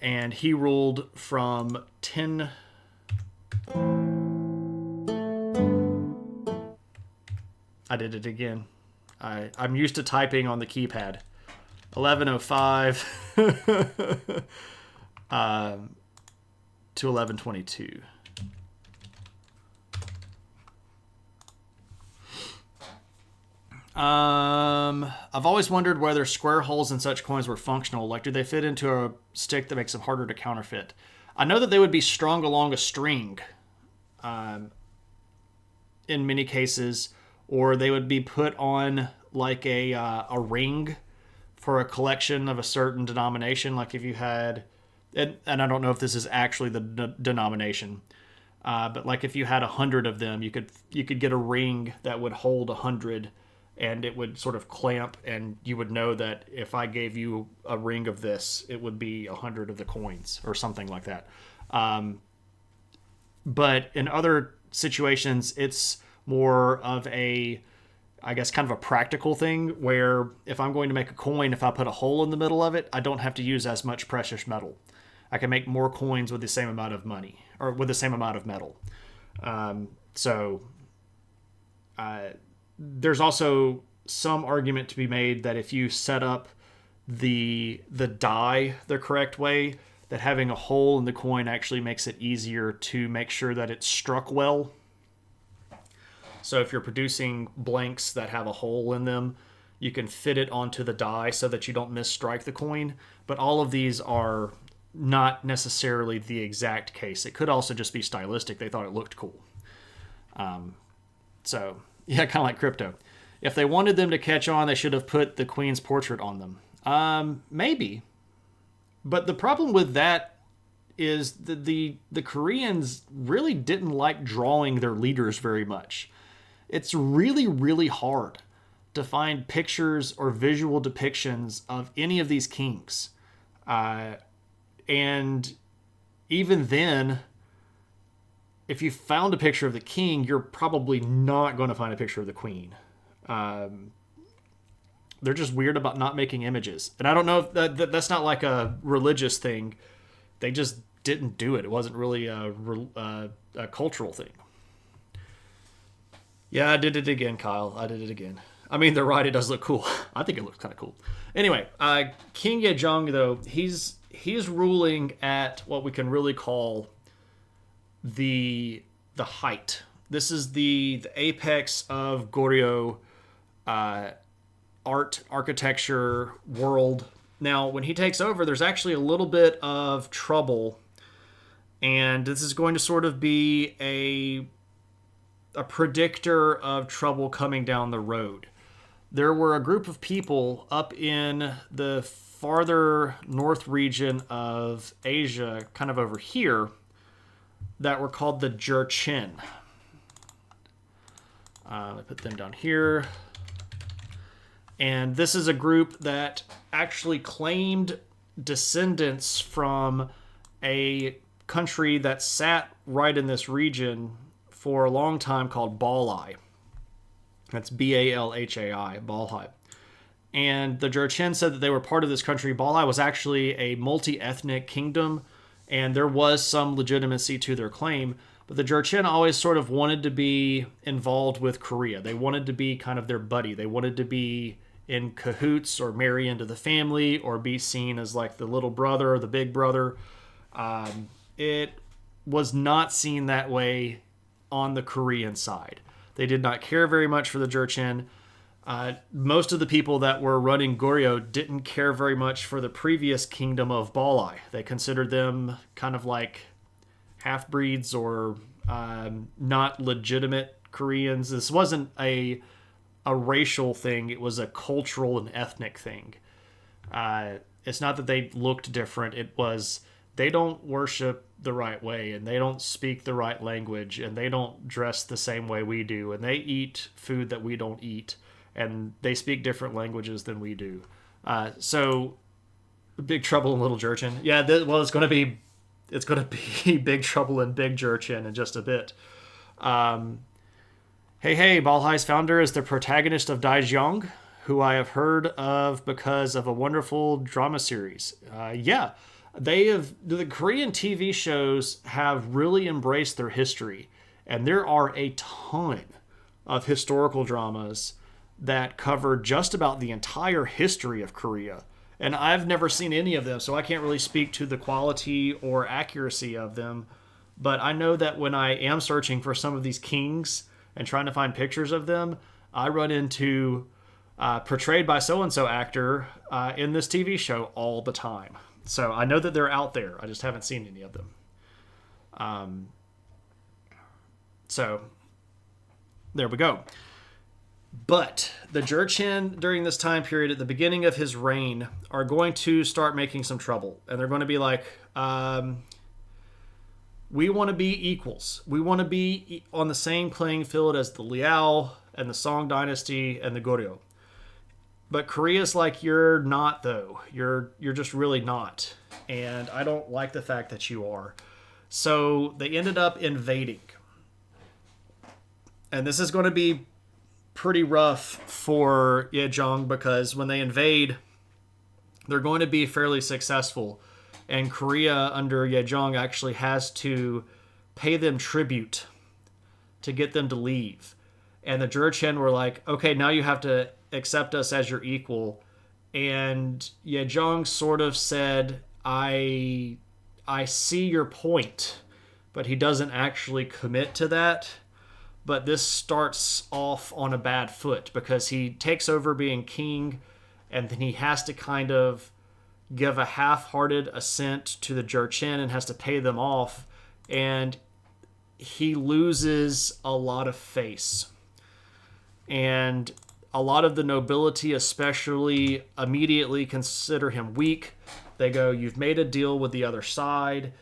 And he ruled from 10... I did it again. I'm used to typing on the keypad. 1105 to 1122. I've always wondered whether square holes in such coins were functional. Like, do they fit into a stick that makes them harder to counterfeit? I know that they would be strung along a string, in many cases, or they would be put on like a ring for a collection of a certain denomination. Like if you had, and I don't know if this is actually the denomination, but like if you had 100 of them, you could get a ring that would hold 100. And it would sort of clamp, and you would know that if I gave you a ring of this, it would be 100 of the coins or something like that. But in other situations, it's more of a, I guess, kind of a practical thing where if I'm going to make a coin, if I put a hole in the middle of it, I don't have to use as much precious metal. I can make more coins with the same amount of money, or with the same amount of metal. There's also some argument to be made that if you set up the die the correct way, that having a hole in the coin actually makes it easier to make sure that it's struck well. So if you're producing blanks that have a hole in them, you can fit it onto the die so that you don't misstrike the coin. But all of these are not necessarily the exact case. It could also just be stylistic. They thought it looked cool. Yeah, kind of like crypto. If they wanted them to catch on, they should have put the queen's portrait on them. Maybe. But the problem with that is the Koreans really didn't like drawing their leaders very much. It's really, really hard to find pictures or visual depictions of any of these kings. And even then, if you found a picture of the king, you're probably not going to find a picture of the queen. They're just weird about not making images. And I don't know if that's not like a religious thing. They just didn't do it. It wasn't really a cultural thing. Yeah, I did it again, Kyle. I did it again. I mean, they're right. It does look cool. I think it looks kind of cool. Anyway, King Yejong, though, he's ruling at what we can really call the height. This is the apex of Goryeo architecture world. Now, when he takes over, there's actually a little bit of trouble, And this is going to sort of be a predictor of trouble coming down the road. There were a group of people up in the farther north region of Asia, kind of over here, that were called the Jurchen. I put them down here. And this is a group that actually claimed descendants from a country that sat right in this region for a long time called Balai. That's Balhai, Balhai. And the Jurchen said that they were part of this country. Balai was actually a multi-ethnic kingdom, and there was some legitimacy to their claim. But the Jurchen always sort of wanted to be involved with Korea. They wanted to be kind of their buddy. They wanted to be in cahoots or marry into the family or be seen as like the little brother or the big brother. It was not seen that way on the Korean side. They did not care very much for the Jurchen. Most of the people that were running Goryeo didn't care very much for the previous kingdom of Balai. They considered them kind of like half-breeds or not legitimate Koreans. This wasn't a racial thing. It was a cultural and ethnic thing. It's not that they looked different. It was they don't worship the right way, and they don't speak the right language, and they don't dress the same way we do, and they eat food that we don't eat, and they speak different languages than we do. So, Big Trouble in Little Jurchen. Yeah, well, it's going to be Big Trouble in Big Jurchen in just a bit. Hey, Balhai's founder is the protagonist of Daejeong, who I have heard of because of a wonderful drama series. The Korean TV shows have really embraced their history, and there are a ton of historical dramas that cover just about the entire history of Korea. And I've never seen any of them, so I can't really speak to the quality or accuracy of them. But I know that when I am searching for some of these kings and trying to find pictures of them, I run into portrayed by so-and-so actor in this TV show all the time. So I know that they're out there. I just haven't seen any of them. So there we go. But the Jurchen during this time period at the beginning of his reign are going to start making some trouble. And they're going to be like, we want to be equals. We want to be on the same playing field as the Liao and the Song Dynasty and the Goryeo. But Korea's like, you're not, though. You're just really not. And I don't like the fact that you are. So they ended up invading. And this is going to be pretty rough for Daejeong because when they invade, they're going to be fairly successful. And Korea under Daejeong actually has to pay them tribute to get them to leave. And the Jurchen were like, okay, now you have to accept us as your equal. And Daejeong sort of said, I see your point, but he doesn't actually commit to that. But this starts off on a bad foot because he takes over being king, and then he has to kind of give a half-hearted assent to the Jurchen and has to pay them off, and he loses a lot of face. And a lot of the nobility especially immediately consider him weak. They go, you've made a deal with the other side.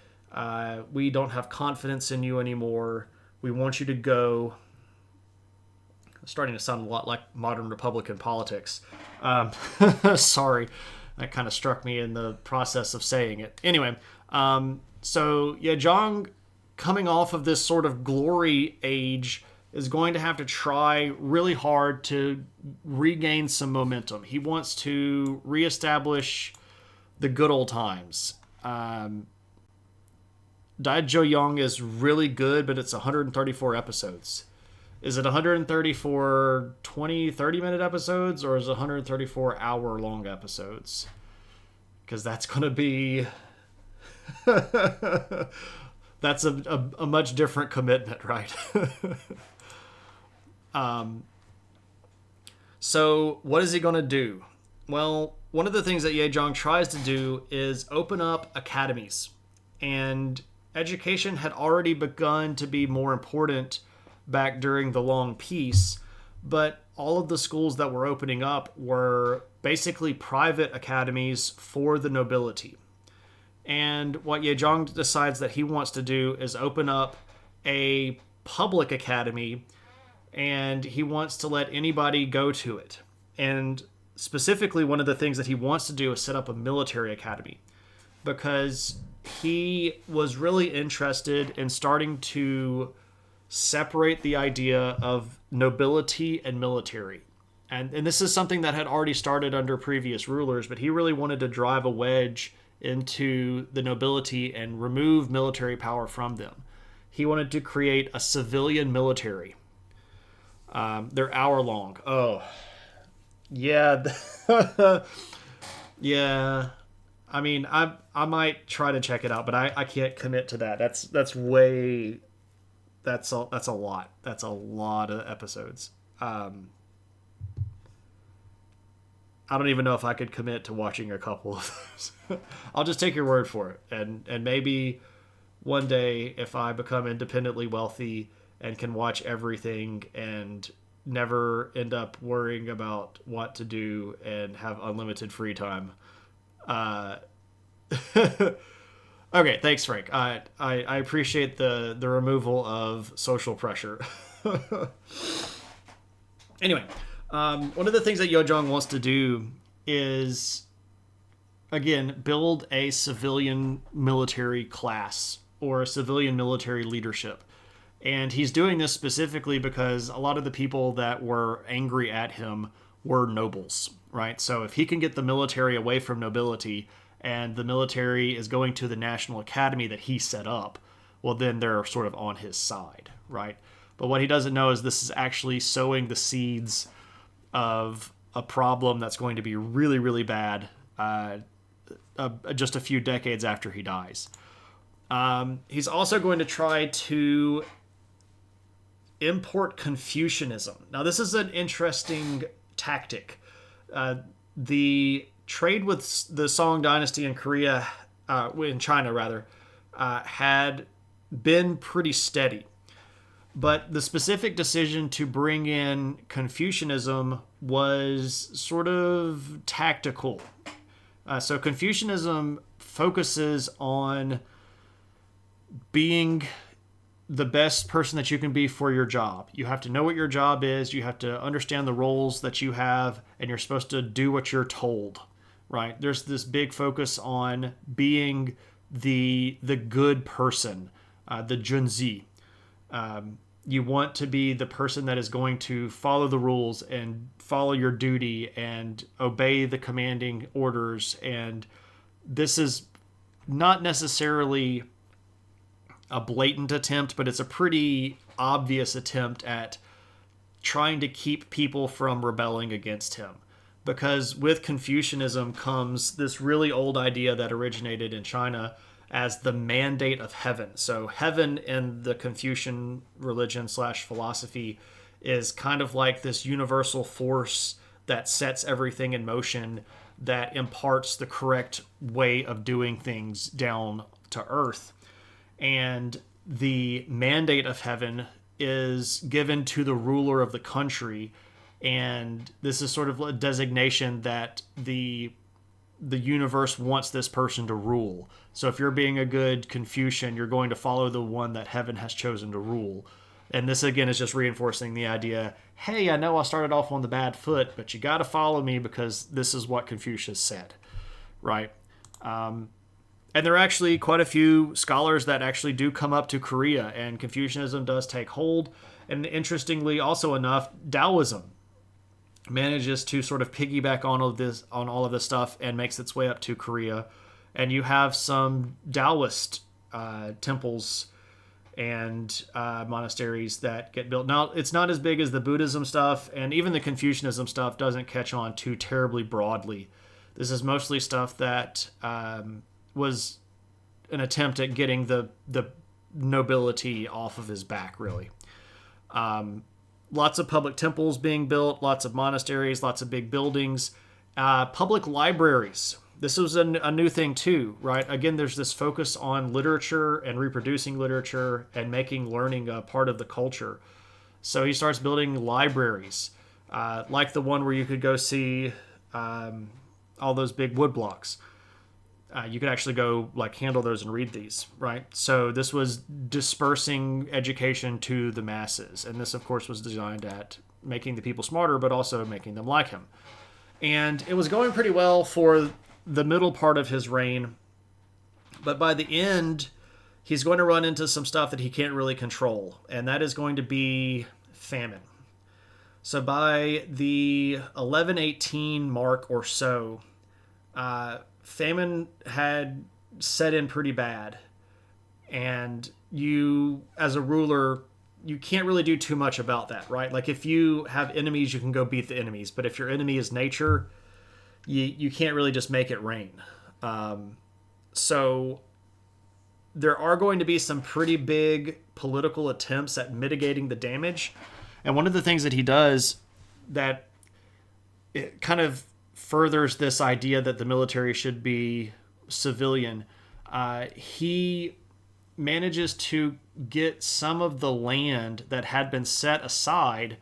We don't have confidence in you anymore. We want you to go. It's starting to sound a lot like modern Republican politics. Sorry. That kind of struck me in the process of saying it. Anyway, so Daejeong, coming off of this sort of glory age, is going to have to try really hard to regain some momentum. He wants to reestablish the good old times. Daejeong is really good, but it's 134 episodes. Is it 134 20, 30-minute episodes, or is it 134 hour-long episodes? Because that's going to be... that's a much different commitment, right? So what is he going to do? Well, one of the things that Daejeong tries to do is open up academies. And education had already begun to be more important back during the Long Peace, but all of the schools that were opening up were basically private academies for the nobility. And what Yejong decides that he wants to do is open up a public academy, and he wants to let anybody go to it. And specifically, one of the things that he wants to do is set up a military academy, because he was really interested in starting to separate the idea of nobility and military. And this is something that had already started under previous rulers, but he really wanted to drive a wedge into the nobility and remove military power from them. He wanted to create a civilian military. They're hour long. Oh, yeah. Yeah. I mean, I might try to check it out, but I can't commit to that. That's a lot. That's a lot of episodes. I don't even know if I could commit to watching a couple of those. I'll just take your word for it. And maybe one day, if I become independently wealthy and can watch everything and never end up worrying about what to do and have unlimited free time. Okay, thanks, Frank. I appreciate the removal of social pressure. Anyway, one of the things that Yojong wants to do is, again, build a civilian military class or a civilian military leadership. And he's doing this specifically because a lot of the people that were angry at him were nobles, right? So if he can get the military away from nobility, and the military is going to the National Academy that he set up, well, then they're sort of on his side, right? But what he doesn't know is this is actually sowing the seeds of a problem that's going to be really, really bad just a few decades after he dies. He's also going to try to import Confucianism. Now, this is an interesting tactic. The trade with the Song Dynasty in Korea, in China rather, had been pretty steady. But the specific decision to bring in Confucianism was sort of tactical. So Confucianism focuses on being the best person that you can be for your job. You have to know what your job is. You have to understand the roles that you have, and you're supposed to do what you're told, right? There's this big focus on being the good person, the junzi. You want to be the person that is going to follow the rules and follow your duty and obey the commanding orders. And this is not necessarily a blatant attempt, but it's a pretty obvious attempt at trying to keep people from rebelling against him. Because with Confucianism comes this really old idea that originated in China as the mandate of heaven. So heaven in the Confucian religion / philosophy is kind of like this universal force that sets everything in motion, that imparts the correct way of doing things down to earth. And the mandate of heaven is given to the ruler of the country. And this is sort of a designation that the universe wants this person to rule. So if you're being a good Confucian, you're going to follow the one that heaven has chosen to rule. And this, again, is just reinforcing the idea, hey, I know I started off on the bad foot, but you got to follow me because this is what Confucius said, right? And there are actually quite a few scholars that actually do come up to Korea, and Confucianism does take hold. And interestingly, also enough, Taoism manages to sort of piggyback on all of this stuff and makes its way up to Korea. And you have some Taoist temples and monasteries that get built. Now, it's not as big as the Buddhism stuff, and even the Confucianism stuff doesn't catch on too terribly broadly. This is mostly stuff that was an attempt at getting the nobility off of his back, really. Lots of public temples being built, lots of monasteries, lots of big buildings, public libraries. This was a new thing too, right? Again, there's this focus on literature and reproducing literature and making learning a part of the culture. So he starts building libraries, like the one where you could go see all those big wood blocks. You could actually go like handle those and read these, right? So this was dispersing education to the masses, and this, of course, was designed at making the people smarter, but also making them like him. And it was going pretty well for the middle part of his reign, but by the end, he's going to run into some stuff that he can't really control, and that is going to be famine. So by the 1118 mark or so, famine had set in pretty bad, and you, as a ruler, you can't really do too much about that, right? Like if you have enemies, you can go beat the enemies, but if your enemy is nature, you can't really just make it rain. So there are going to be some pretty big political attempts at mitigating the damage. And one of the things that he does that it kind of furthers this idea that the military should be civilian, he manages to get some of the land that had been set aside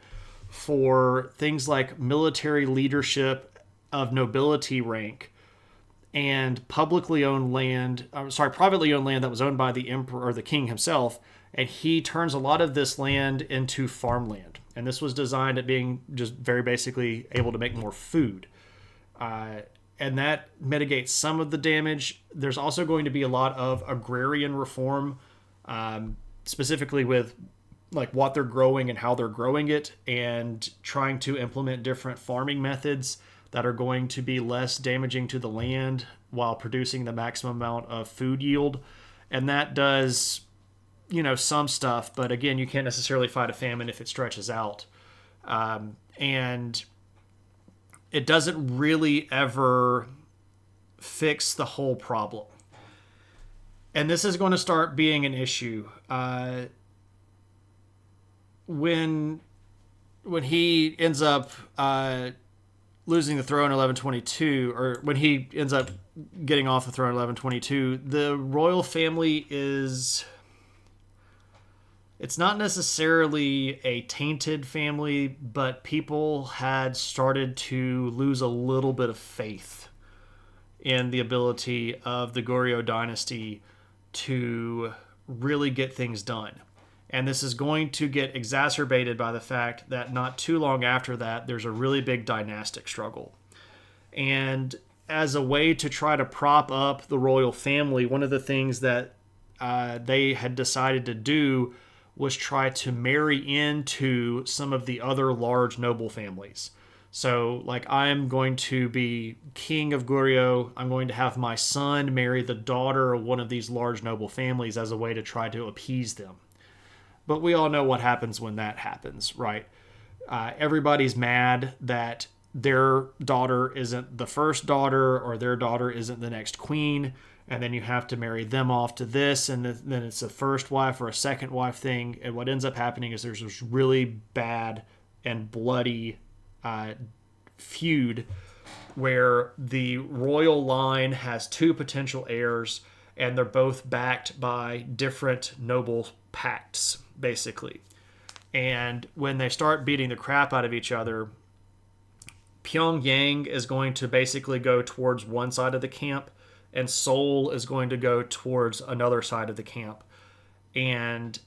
for things like military leadership of nobility rank and privately owned land that was owned by the emperor or the king himself, and he turns a lot of this land into farmland. And this was designed at being just very basically able to make more food. And that mitigates some of the damage. There's also going to be a lot of agrarian reform, specifically with like what they're growing and how they're growing it, and trying to implement different farming methods that are going to be less damaging to the land while producing the maximum amount of food yield. And that does, some stuff, but again, you can't necessarily fight a famine if it stretches out. And it doesn't really ever fix the whole problem. And this is going to start being an issue. When he ends up losing the throne in 1122, or when he ends up getting off the throne in 1122, the royal family it's not necessarily a tainted family, but people had started to lose a little bit of faith in the ability of the Goryeo dynasty to really get things done. And this is going to get exacerbated by the fact that not too long after that, there's a really big dynastic struggle. And as a way to try to prop up the royal family, one of the things that they had decided to do was try to marry into some of the other large noble families. So, like, I'm going to be king of Goryeo. I'm going to have my son marry the daughter of one of these large noble families as a way to try to appease them. But we all know what happens when that happens, right? Everybody's mad that their daughter isn't the first daughter, or their daughter isn't the next queen, and then you have to marry them off to this, and then it's a first wife or a second wife thing. And what ends up happening is there's this really bad and bloody feud where the royal line has two potential heirs, and they're both backed by different noble pacts, basically. And when they start beating the crap out of each other, Pyongyang is going to basically go towards one side of the camp, and Seoul is going to go towards another side of the camp. And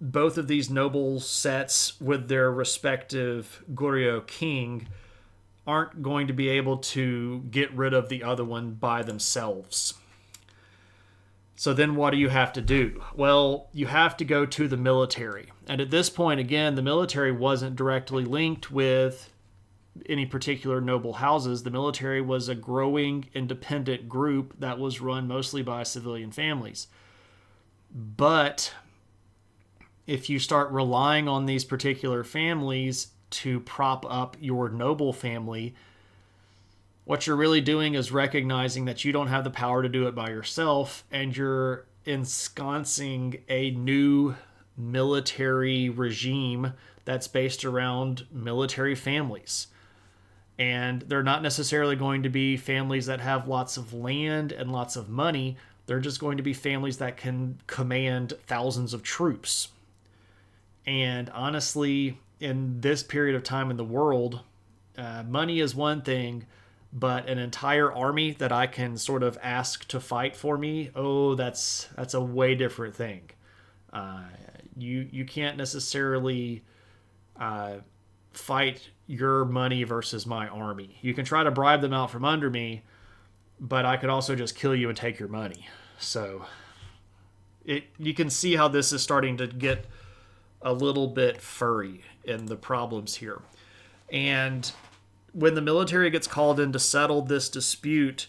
both of these noble sets with their respective Goryeo king aren't going to be able to get rid of the other one by themselves. So then what do you have to do? Well, you have to go to the military. And at this point, again, the military wasn't directly linked with any particular noble houses. The military was a growing independent group that was run mostly by civilian families. But if you start relying on these particular families to prop up your noble family, what you're really doing is recognizing that you don't have the power to do it by yourself, and you're ensconcing a new military regime that's based around military families. And they're not necessarily going to be families that have lots of land and lots of money. They're just going to be families that can command thousands of troops. And honestly, in this period of time in the world, money is one thing, but an entire army that I can sort of ask to fight for me, oh, that's a way different thing. You can't necessarily fight your money versus my army. You can try to bribe them out from under me, but I could also just kill you and take your money. So you can see how this is starting to get a little bit furry in the problems here. And when the military gets called in to settle this dispute,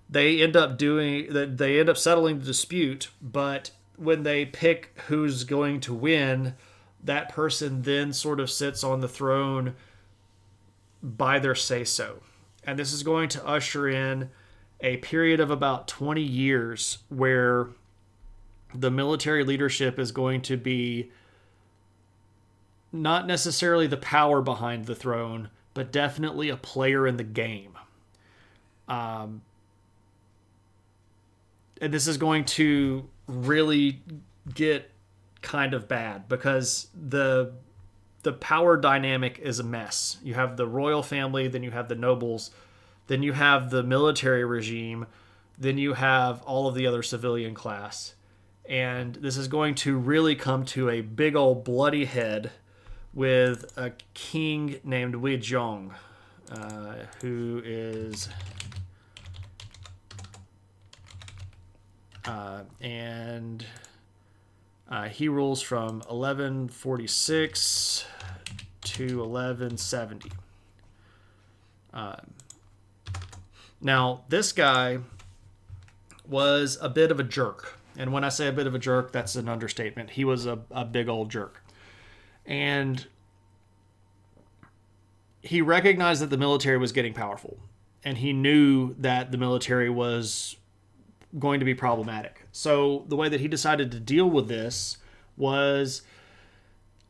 they end up settling the dispute, but when they pick who's going to win, that person then sort of sits on the throne by their say-so. And this is going to usher in a period of about 20 years where the military leadership is going to be not necessarily the power behind the throne, but definitely a player in the game. And this is going to really get kind of bad because the power dynamic is a mess. You have the royal family, then you have the nobles, then you have the military regime, then you have all of the other civilian class. And this is going to really come to a big old bloody head with a king named Wei Zhong, who is he rules from 1146 to 1170. Now, this guy was a bit of a jerk. And when I say a bit of a jerk, that's an understatement. He was a big old jerk. And he recognized that the military was getting powerful. And he knew that the military was going to be problematic. So the way that he decided to deal with this was,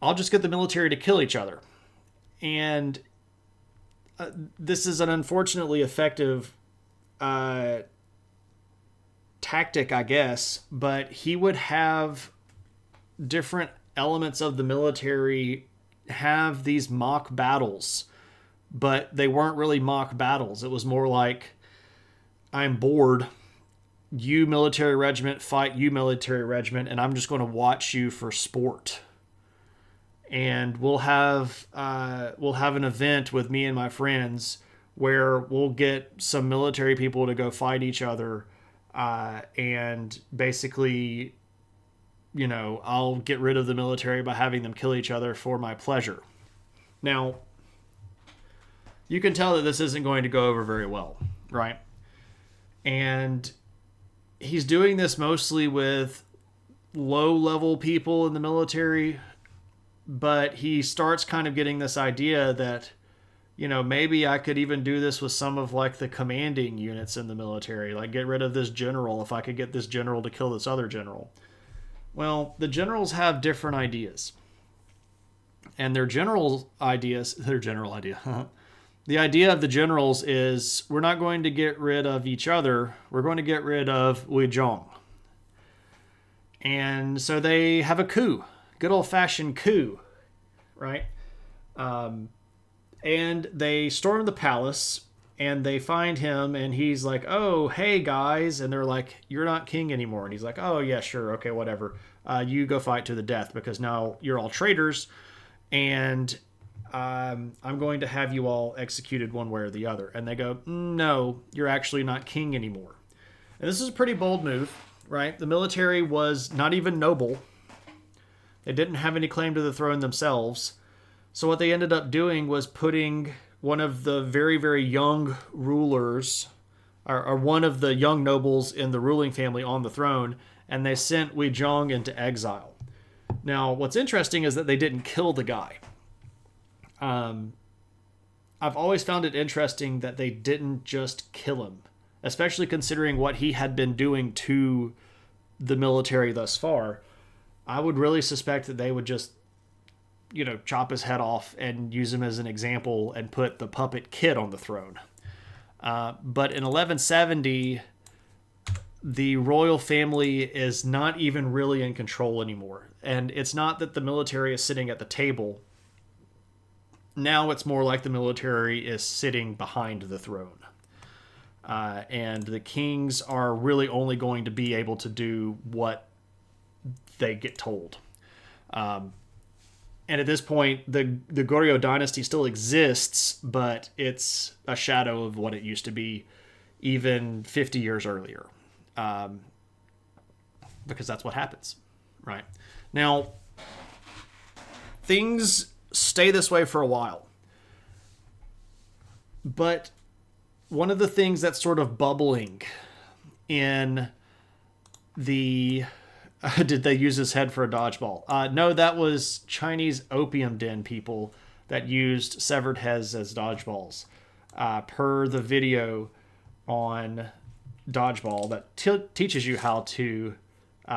I'll just get the military to kill each other. And this is an unfortunately effective tactic, I guess, but he would have different elements of the military have these mock battles, but they weren't really mock battles. It was more like, I'm bored, you military regiment fight you military regiment, and I'm just going to watch you for sport. And we'll have an event with me and my friends where we'll get some military people to go fight each other, and basically, you know, I'll get rid of the military by having them kill each other for my pleasure. Now, you can tell that this isn't going to go over very well, right? And he's doing this mostly with low-level people in the military, but he starts kind of getting this idea that, you know, maybe I could even do this with some of like the commanding units in the military, like get rid of this general if I could get this general to kill this other general. Well, the generals have different ideas. And the idea of the generals is, we're not going to get rid of each other, we're going to get rid of Wei Zhong. And so they have a coup, good old-fashioned coup, right? And they storm the palace, and they find him, and he's like, oh, hey, guys. And they're like, you're not king anymore. And he's like, oh, yeah, sure, okay, whatever. You go fight to the death, because now you're all traitors, and I'm going to have you all executed one way or the other. And they go, no, you're actually not king anymore. And this is a pretty bold move, right? The military was not even noble. They didn't have any claim to the throne themselves. So what they ended up doing was putting one of the very, very young rulers, or one of the young nobles in the ruling family on the throne, and they sent Wei Zhong into exile. Now, what's interesting is that they didn't kill the guy. I've always found it interesting that they didn't just kill him, especially considering what he had been doing to the military thus far. I would really suspect that they would just chop his head off and use him as an example and put the puppet kid on the throne. But in 1170, the royal family is not even really in control anymore. And it's not that the military is sitting at the table. Now it's more like the military is sitting behind the throne. And the kings are really only going to be able to do what they get told. And at this point, the Goryeo dynasty still exists, but it's a shadow of what it used to be even 50 years earlier. Because that's what happens, right? Now, things stay this way for a while. But one of the things that's sort of bubbling in the... did they use his head for a dodgeball? No, that was Chinese opium den people that used severed heads as dodgeballs. Per the video on dodgeball that teaches you how to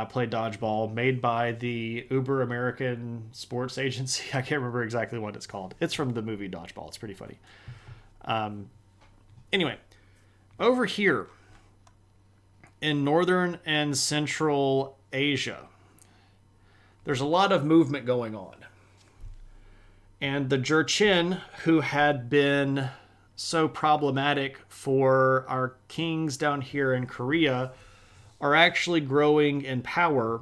play dodgeball, made by the Uber American Sports Agency. I can't remember exactly what it's called. It's from the movie Dodgeball. It's pretty funny. Anyway, over here in northern and central Asia, there's a lot of movement going on. And the Jurchen, who had been so problematic for our kings down here in Korea, are actually growing in power.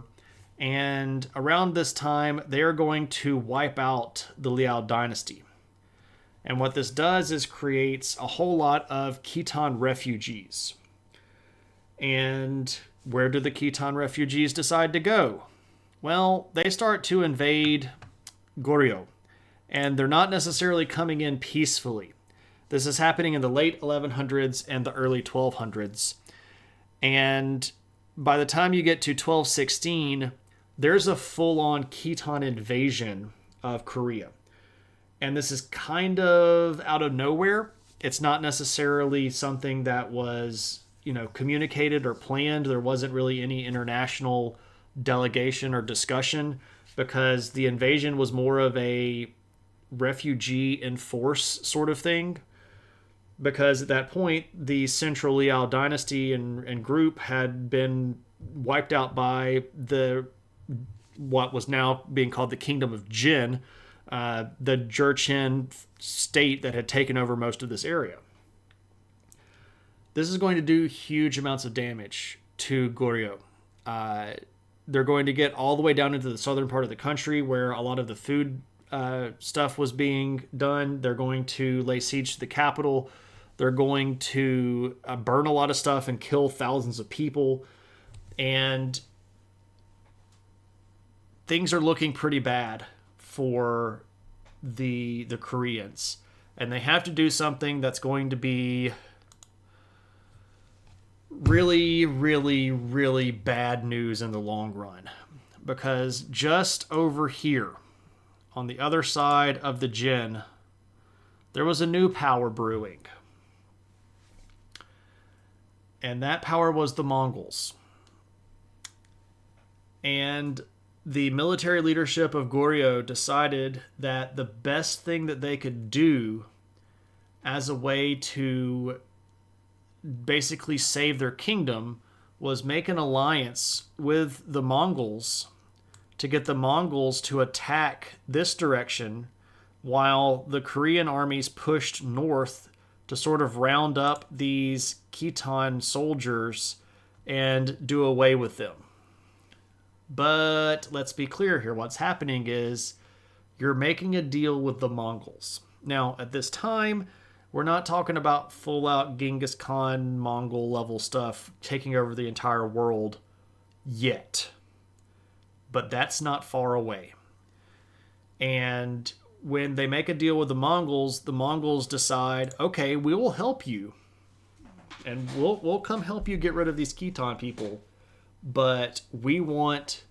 And around this time, they are going to wipe out the Liao dynasty. And what this does is creates a whole lot of Khitan refugees. And where do the Khitan refugees decide to go? Well, they start to invade Goryeo. And they're not necessarily coming in peacefully. This is happening in the late 1100s and the early 1200s. And by the time you get to 1216, there's a full-on Khitan invasion of Korea. And this is kind of out of nowhere. It's not necessarily something that was, communicated or planned. There wasn't really any international delegation or discussion, because the invasion was more of a refugee enforce sort of thing. Because at that point, the Central Liao dynasty and group had been wiped out by what was now being called the Kingdom of Jin, the Jurchen state that had taken over most of this area. This is going to do huge amounts of damage to Goryeo. They're going to get all the way down into the southern part of the country where a lot of the food stuff was being done. They're going to lay siege to the capital. They're going to burn a lot of stuff and kill thousands of people. And things are looking pretty bad for the Koreans. And they have to do something that's going to be really, really, really bad news in the long run. Because just over here, on the other side of the Jin, there was a new power brewing. And that power was the Mongols. And the military leadership of Goryeo decided that the best thing that they could do as a way to basically save their kingdom was make an alliance with the Mongols to get the Mongols to attack this direction while the Korean armies pushed north to sort of round up these Khitan soldiers and do away with them. But let's be clear here. What's happening is you're making a deal with the Mongols. Now, at this time, we're not talking about full-out Genghis Khan Mongol level stuff taking over the entire world yet. But that's not far away. And when they make a deal with the Mongols decide, okay, we will help you. And we'll come help you get rid of these Khitan people. But we want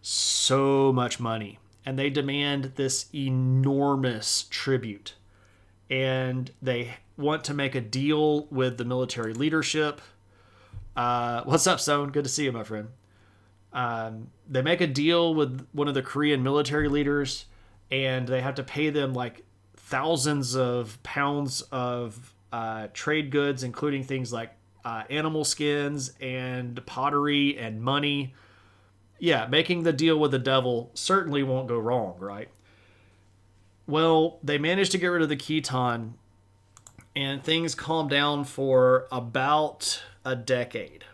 so much money. And they demand this enormous tribute. And they want to make a deal with the military leadership. What's up, Stone? Good to see you, my friend. They make a deal with one of the Korean military leaders. and they have to pay them like thousands of pounds of trade goods, including things like animal skins and pottery and money. Yeah, making the deal with the devil certainly won't go wrong, right? Well, they managed to get rid of the Khitan, and things calmed down for about a decade.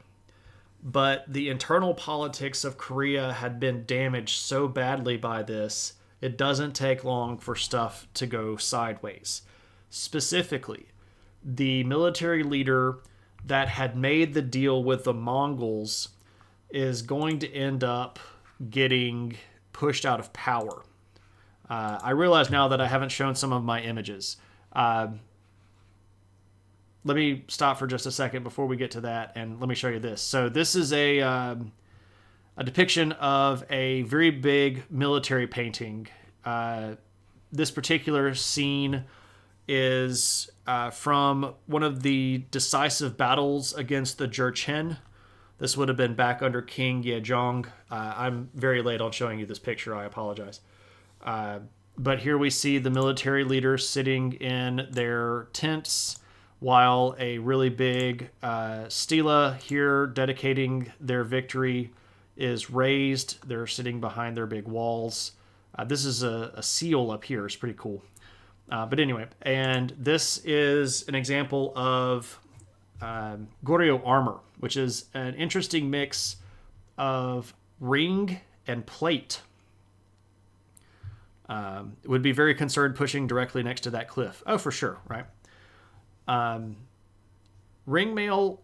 But the internal politics of Korea had been damaged so badly by this, it doesn't take long for stuff to go sideways. Specifically, the military leader that had made the deal with the Mongols is going to end up getting pushed out of power. I realize now that I haven't shown some of my images. Let me stop for just a second before we get to that, and let me show you this. So this is a depiction of a very big military painting. This particular scene is from one of the decisive battles against the Jurchen. This would have been back under King Yejong. I'm very late on showing you this picture. I apologize. But here we see the military leaders sitting in their tents while a really big stela here dedicating their victory is raised. They're sitting behind their big walls. This is a seal up here. It's pretty cool. But anyway, and this is an example of Goryeo armor, which is an interesting mix of ring and plate. Would be very concerned pushing directly next to that cliff. Oh, for sure, right? Ring mail,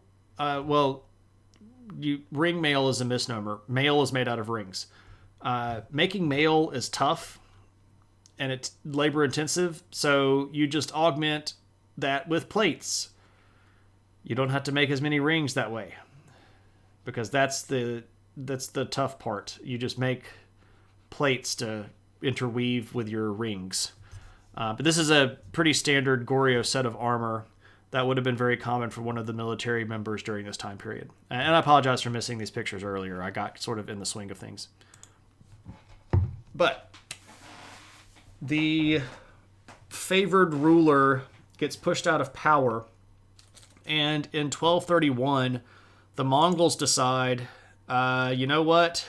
ring mail is a misnomer. Mail is made out of rings. Making mail is tough and it's labor intensive, so you just augment that with plates. You don't have to make as many rings that way, because that's the tough part. You just make plates to interweave with your rings. But this is a pretty standard Goryeo set of armor that would have been very common for one of the military members during this time period. And I apologize for missing these pictures earlier. I got sort of in the swing of things. But the favored ruler gets pushed out of power, and in 1231, the Mongols decide, you know what?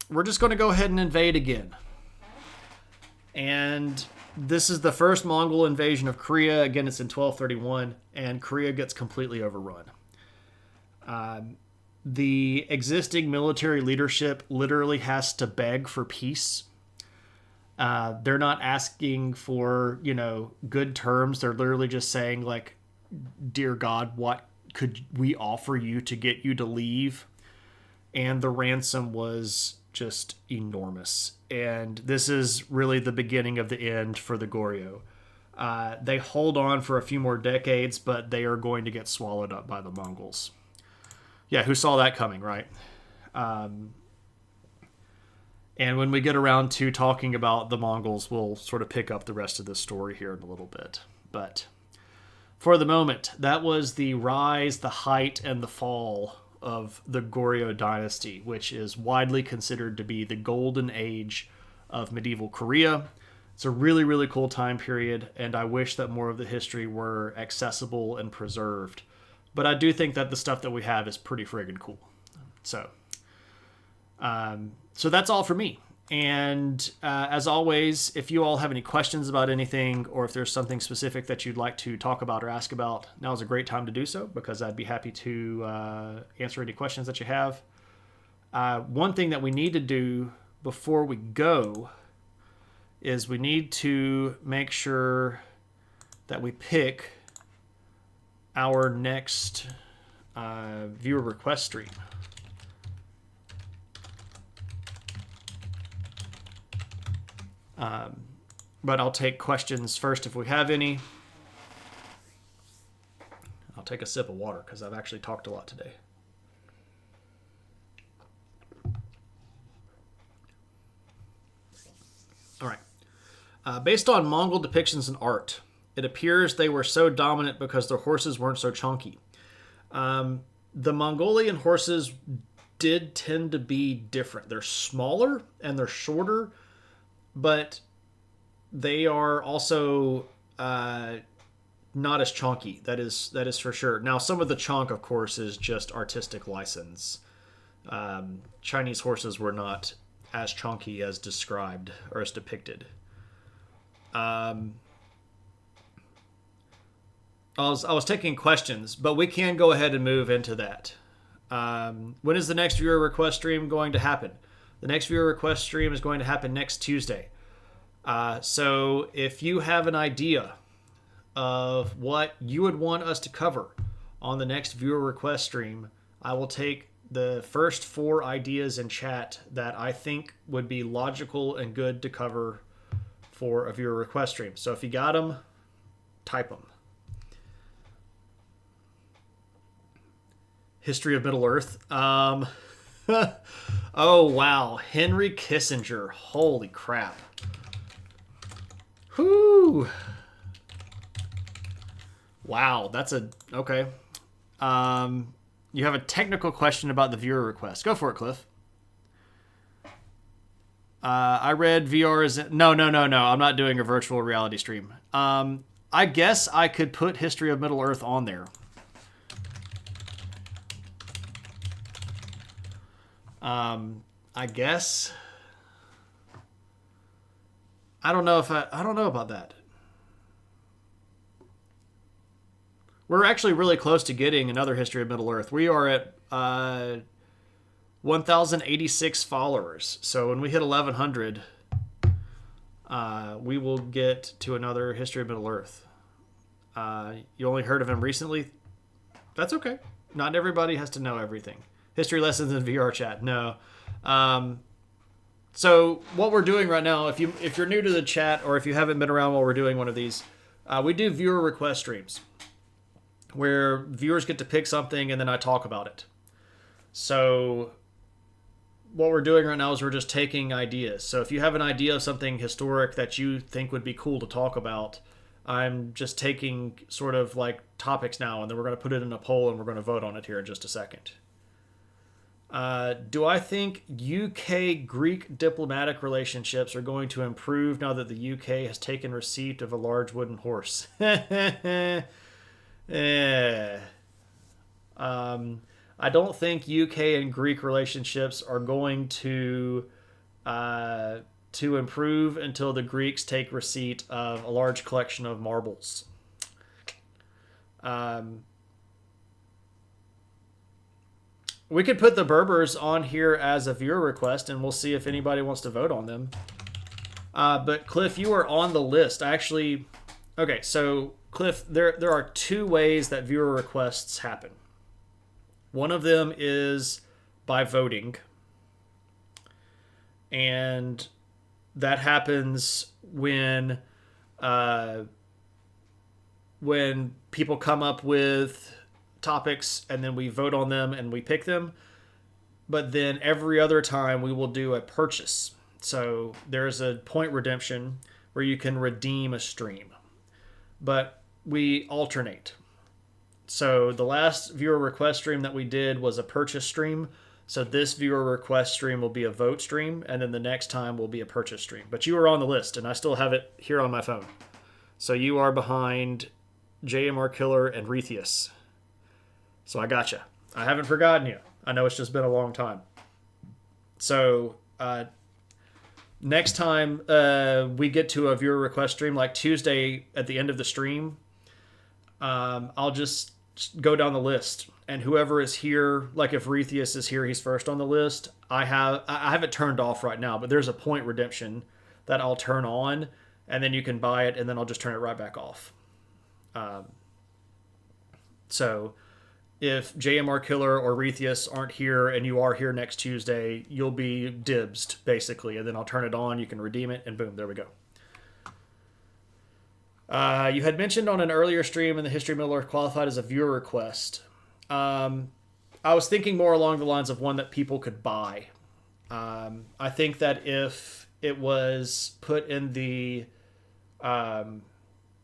We're just going to go ahead and invade again. And this is the first Mongol invasion of Korea. Again, it's in 1231, and Korea gets completely overrun. The existing military leadership literally has to beg for peace. They're not asking for, good terms. They're literally just saying, like, dear God, what could we offer you to get you to leave? And the ransom was just enormous. And this is really the beginning of the end for the Goryeo. They hold on for a few more decades, but they are going to get swallowed up by the Mongols. Yeah, who saw that coming, right? And when we get around to talking about the Mongols, we'll sort of pick up the rest of this story here in a little bit. But for the moment, that was the rise, the height, and the fall of the Goryeo dynasty, which is widely considered to be the golden age of medieval Korea. It's a really, really cool time period, and I wish that more of the history were accessible and preserved. But I do think that the stuff that we have is pretty friggin' cool. So that's all for me. And as always, if you all have any questions about anything, or if there's something specific that you'd like to talk about or ask about, now is a great time to do so, because I'd be happy to answer any questions that you have. One thing that we need to do before we go is we need to make sure that we pick our next viewer request stream. But I'll take questions first if we have any. I'll take a sip of water because I've actually talked a lot today. All right. Based on Mongol depictions in art, it appears they were so dominant because their horses weren't so chunky. The Mongolian horses did tend to be different. They're smaller and they're shorter, but they are also not as chonky. That is for sure. Now, some of the chonk, of course, is just artistic license. Chinese horses were not as chonky as described or as depicted. I was taking questions, but we can go ahead and move into that. When is the next viewer request stream going to happen? The next viewer request stream is going to happen next Tuesday. So if you have an idea of what you would want us to cover on the next viewer request stream, I will take the first 4 ideas in chat that I think would be logical and good to cover for a viewer request stream. So if you got them, type them. History of Middle Earth. Oh, wow. Henry Kissinger. Holy crap. Whoo. Wow. That's a... Okay. You have a technical question about the viewer request. Go for it, Cliff. I read VR is... No. I'm not doing a virtual reality stream. I guess I could put History of Middle Earth on there. I guess. I don't know about that. We're actually really close to getting another History of Middle Earth. We are at 1,086 followers. So when we hit 1,100, we will get to another History of Middle Earth. You only heard of him recently? That's okay. Not everybody has to know everything. History lessons in VR chat. No. So what we're doing right now, if you're new to the chat or if you haven't been around while we're doing one of these, we do viewer request streams where viewers get to pick something and then I talk about it. So what we're doing right now is we're just taking ideas. So if you have an idea of something historic that you think would be cool to talk about, I'm just taking sort of like topics now and then we're going to put it in a poll and we're going to vote on it here in just a second. Do I think UK-Greek diplomatic relationships are going to improve now that the UK has taken receipt of a large wooden horse? I don't think UK and Greek relationships are going to improve until the Greeks take receipt of a large collection of marbles. We could put the Berbers on here as a viewer request, and we'll see if anybody wants to vote on them. But Cliff, you are on the list. Actually, okay, so Cliff, there are 2 ways that viewer requests happen. One of them is by voting, and that happens when people come up with topics and then we vote on them and we pick them. But then every other time we will do a purchase. So there's a point redemption where you can redeem a stream. But we alternate. So the last viewer request stream that we did was a purchase stream. So this viewer request stream will be a vote stream, and then the next time will be a purchase stream. But you are on the list, and I still have it here on my phone. So you are behind JMR Killer and Rethius. So I gotcha. I haven't forgotten you. I know it's just been a long time. So next time we get to a viewer request stream, like Tuesday at the end of the stream, I'll just go down the list. And whoever is here, like if Rethius is here, he's first on the list. I have it turned off right now, but there's a point redemption that I'll turn on, and then you can buy it, and then I'll just turn it right back off. So if JMR Killer or Rethius aren't here and you are here next Tuesday, you'll be dibsed, basically. And then I'll turn it on, you can redeem it, and boom, there we go. You had mentioned on an earlier stream in the History of Middle Earth qualified as a viewer request. I was thinking more along the lines of one that people could buy. I think that if it was put in the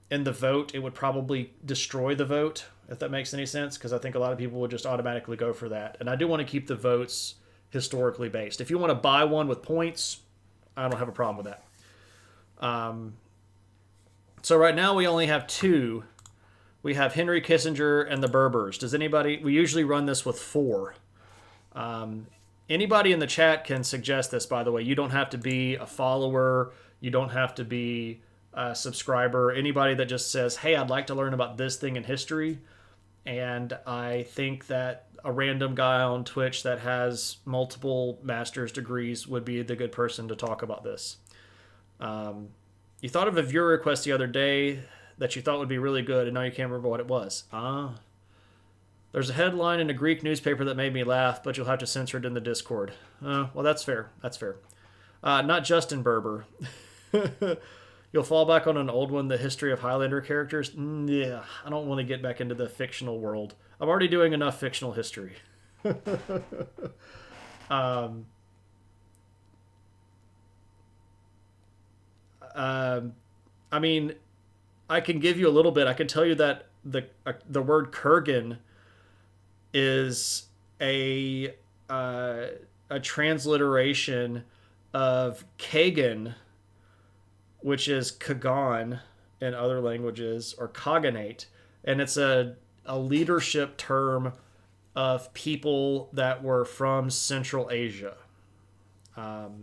vote, it would probably destroy the vote, if that makes any sense, because I think a lot of people would just automatically go for that. And I do want to keep the votes historically based. If you want to buy one with points, I don't have a problem with that. So right now we only have two. We have Henry Kissinger and the Berbers. Does anybody? We usually run this with four. Anybody in the chat can suggest this, by the way. You don't have to be a follower. You don't have to be a subscriber. Anybody that just says, hey, I'd like to learn about this thing in history. And I think that a random guy on Twitch that has multiple master's degrees would be the good person to talk about this. You thought of a viewer request the other day that you thought would be really good, and now you can't remember what it was. There's a headline in a Greek newspaper that made me laugh, but you'll have to censor it in the Discord. Well, that's fair. That's fair. Not Justin Berber. You'll fall back on an old one, the history of Highlander characters? Yeah, I don't want to get back into the fictional world. I'm already doing enough fictional history. I mean, I can give you a little bit. I can tell you that the word Kurgan is a transliteration of Kagan, which is Kagan in other languages, or Khaganate, and it's a leadership term of people that were from Central Asia. How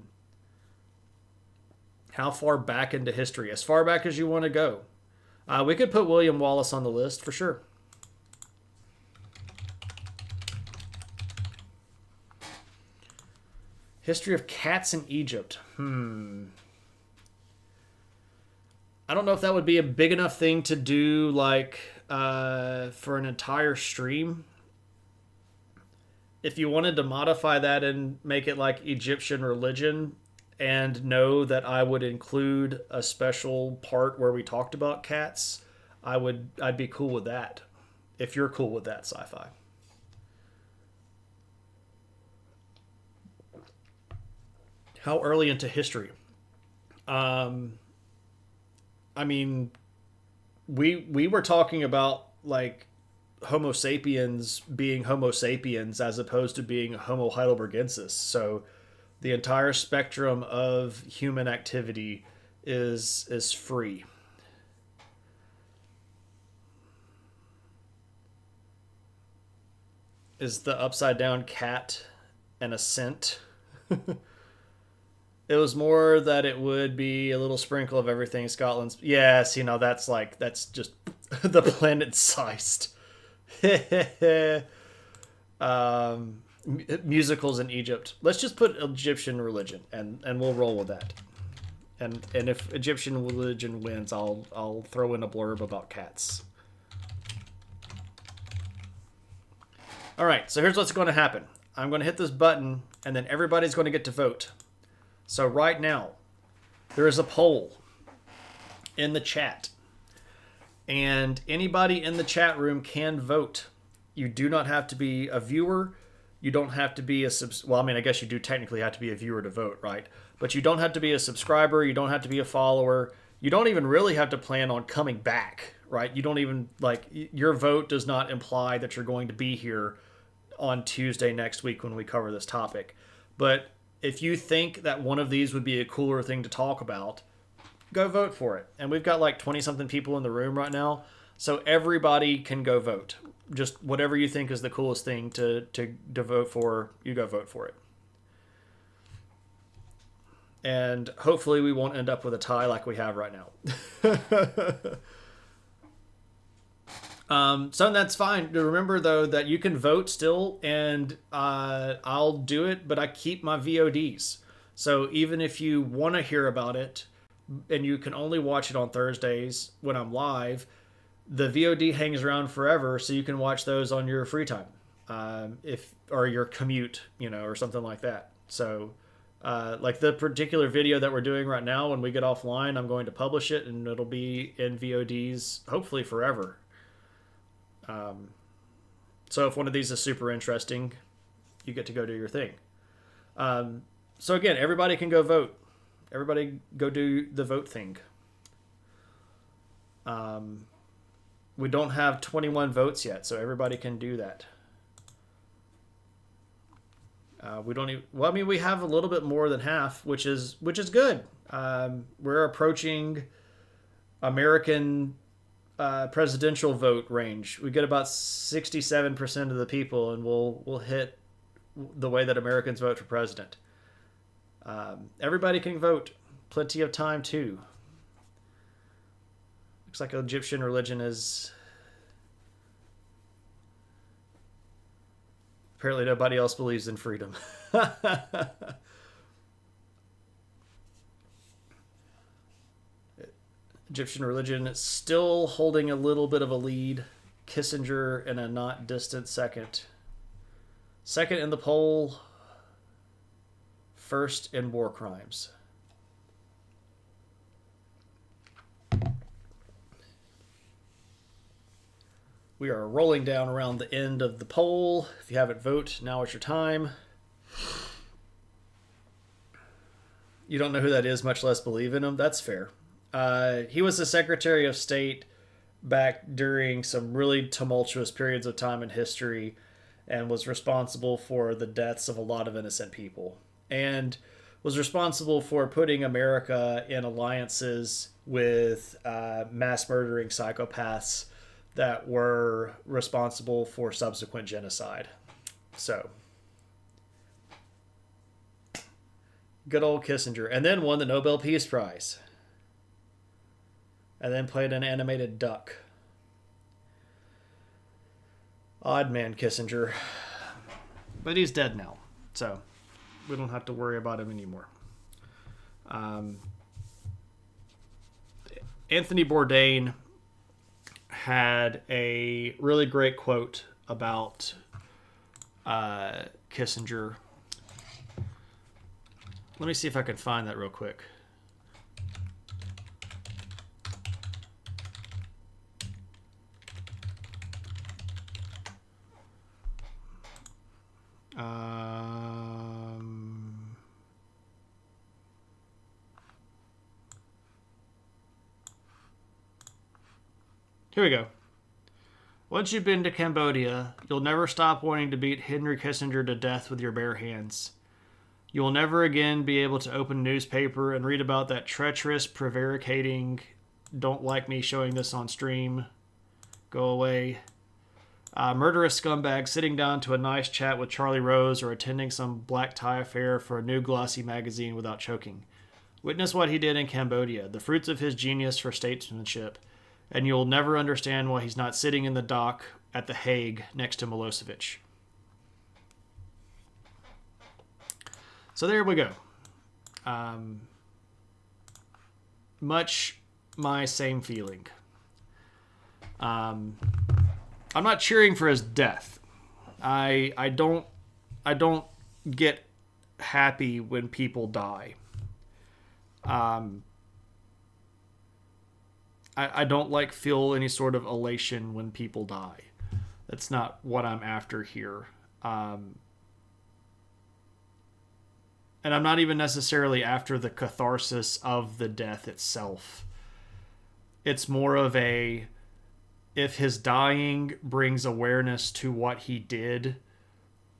far back into history? As far back as you want to go. We could put William Wallace on the list for sure. History of cats in Egypt. I don't know if that would be a big enough thing to do, like, for an entire stream. If you wanted to modify that and make it like Egyptian religion, and know that I would include a special part where we talked about cats, I'd be cool with that. If you're cool with that, sci-fi. How early into history? I mean, we were talking about like Homo sapiens being Homo sapiens as opposed to being Homo heidelbergensis. So the entire spectrum of human activity is free. Is the upside down cat an ascent? It was more that it would be a little sprinkle of everything Scotland's. Yes, that's just the planet sized. Musicals in Egypt. Let's just put Egyptian religion, and we'll roll with that. And if Egyptian religion wins, I'll throw in a blurb about cats. All right, so here's what's going to happen. I'm going to hit this button, and then everybody's going to get to vote. So right now, there is a poll in the chat, and anybody in the chat room can vote. You do not have to be a viewer. You don't have to be well, I mean, I guess you do technically have to be a viewer to vote, right? But you don't have to be a subscriber. You don't have to be a follower. You don't even really have to plan on coming back, right? You don't even, your vote does not imply that you're going to be here on Tuesday next week when we cover this topic. But if you think that one of these would be a cooler thing to talk about, go vote for it. And we've got like 20-something people in the room right now, so everybody can go vote. Just whatever you think is the coolest thing to vote for, you go vote for it. And hopefully we won't end up with a tie like we have right now. So that's fine. Remember, though, that you can vote still, and I'll do it, but I keep my VODs. So even if you want to hear about it, and you can only watch it on Thursdays when I'm live, the VOD hangs around forever, so you can watch those on your free time, or your commute, or something like that. So, like the particular video that we're doing right now, when we get offline, I'm going to publish it, and it'll be in VODs hopefully forever. So if one of these is super interesting, you get to go do your thing. So again, everybody can go vote. Everybody go do the vote thing. We don't have 21 votes yet, so everybody can do that. We don't even. Well, I mean, we have a little bit more than half, which is good. We're approaching American presidential vote range. We get about 67% of the people, and we'll hit the way that Americans vote for president. Everybody can vote. Plenty of time too. Looks like Egyptian religion is apparently nobody else believes in freedom. Egyptian religion is still holding a little bit of a lead. Kissinger in a not distant second. Second in the poll, first in war crimes. We are rolling down around the end of the poll. If you haven't voted, now is your time. You don't know who that is, much less believe in him. That's fair. He was the Secretary of State back during some really tumultuous periods of time in history and was responsible for the deaths of a lot of innocent people. And was responsible for putting America in alliances with mass murdering psychopaths that were responsible for subsequent genocide. So, good old Kissinger. And then won the Nobel Peace Prize. And then played an animated duck. Odd man, Kissinger. But he's dead now. So, we don't have to worry about him anymore. Anthony Bourdain had a really great quote about Kissinger. Let me see if I can find that real quick. Here we go. Once you've been to Cambodia, you'll never stop wanting to beat Henry Kissinger to death with your bare hands. You will never again be able to open a newspaper and read about that treacherous, prevaricating, don't like me showing this on stream, go away, murderous scumbag sitting down to a nice chat with Charlie Rose or attending some black tie affair for a new glossy magazine without choking. Witness what he did in Cambodia, the fruits of his genius for statesmanship, and you'll never understand why he's not sitting in the dock at The Hague next to Milosevic. So there we go. Much my same feeling. I'm not cheering for his death. I don't get happy when people die. I don't feel any sort of elation when people die. That's not what I'm after here. And I'm not even necessarily after the catharsis of the death itself. It's more of a, if his dying brings awareness to what he did,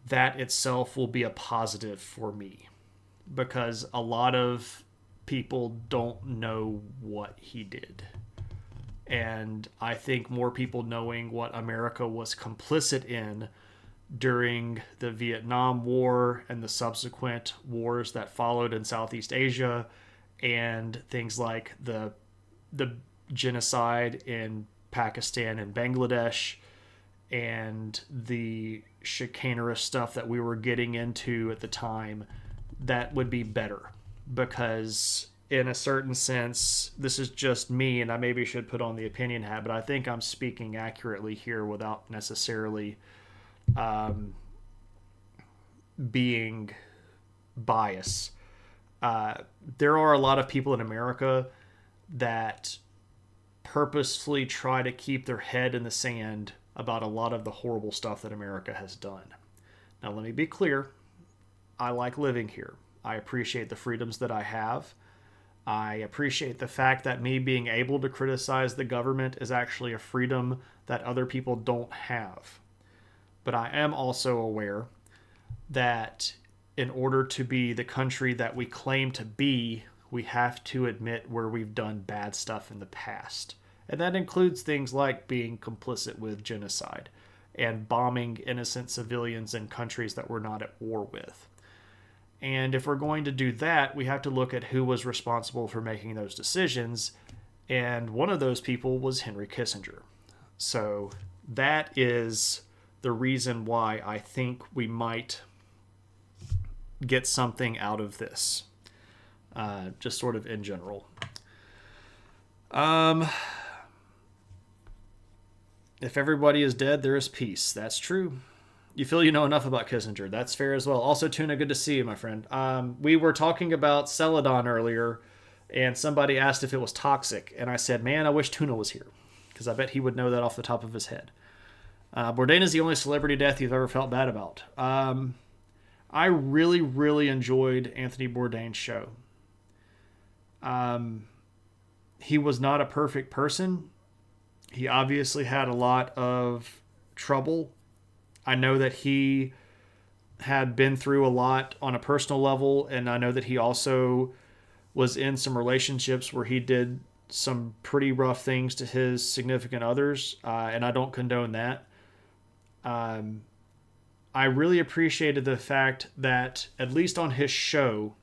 that itself will be a positive for me. Because a lot of people don't know what he did. And I think more people knowing what America was complicit in during the Vietnam War and the subsequent wars that followed in Southeast Asia, and things like the genocide in Pakistan and Bangladesh, and the chicanerous stuff that we were getting into at the time, that would be better. Because in a certain sense, this is just me, and I maybe should put on the opinion hat, but I think I'm speaking accurately here without necessarily being biased. There are a lot of people in America that purposefully try to keep their head in the sand about a lot of the horrible stuff that America has done. Now, let me be clear. I like living here. I appreciate the freedoms that I have. I appreciate the fact that me being able to criticize the government is actually a freedom that other people don't have. But I am also aware that in order to be the country that we claim to be, we have to admit where we've done bad stuff in the past. And that includes things like being complicit with genocide and bombing innocent civilians in countries that we're not at war with. And if we're going to do that, we have to look at who was responsible for making those decisions. And one of those people was Henry Kissinger. So that is the reason why I think we might get something out of this. Just sort of in general. If everybody is dead, there is peace. That's true. You feel you know enough about Kissinger. That's fair as well. Also, Tuna, good to see you, my friend. We were talking about Celadon earlier, and somebody asked if it was toxic. And I said, man, I wish Tuna was here, because I bet he would know that off the top of his head. Bourdain is the only celebrity death you've ever felt bad about. I really, really enjoyed Anthony Bourdain's show. He was not a perfect person. He obviously had a lot of trouble. I know that he had been through a lot on a personal level, and I know that he also was in some relationships where he did some pretty rough things to his significant others, and I don't condone that. I really appreciated the fact that, at least on his show,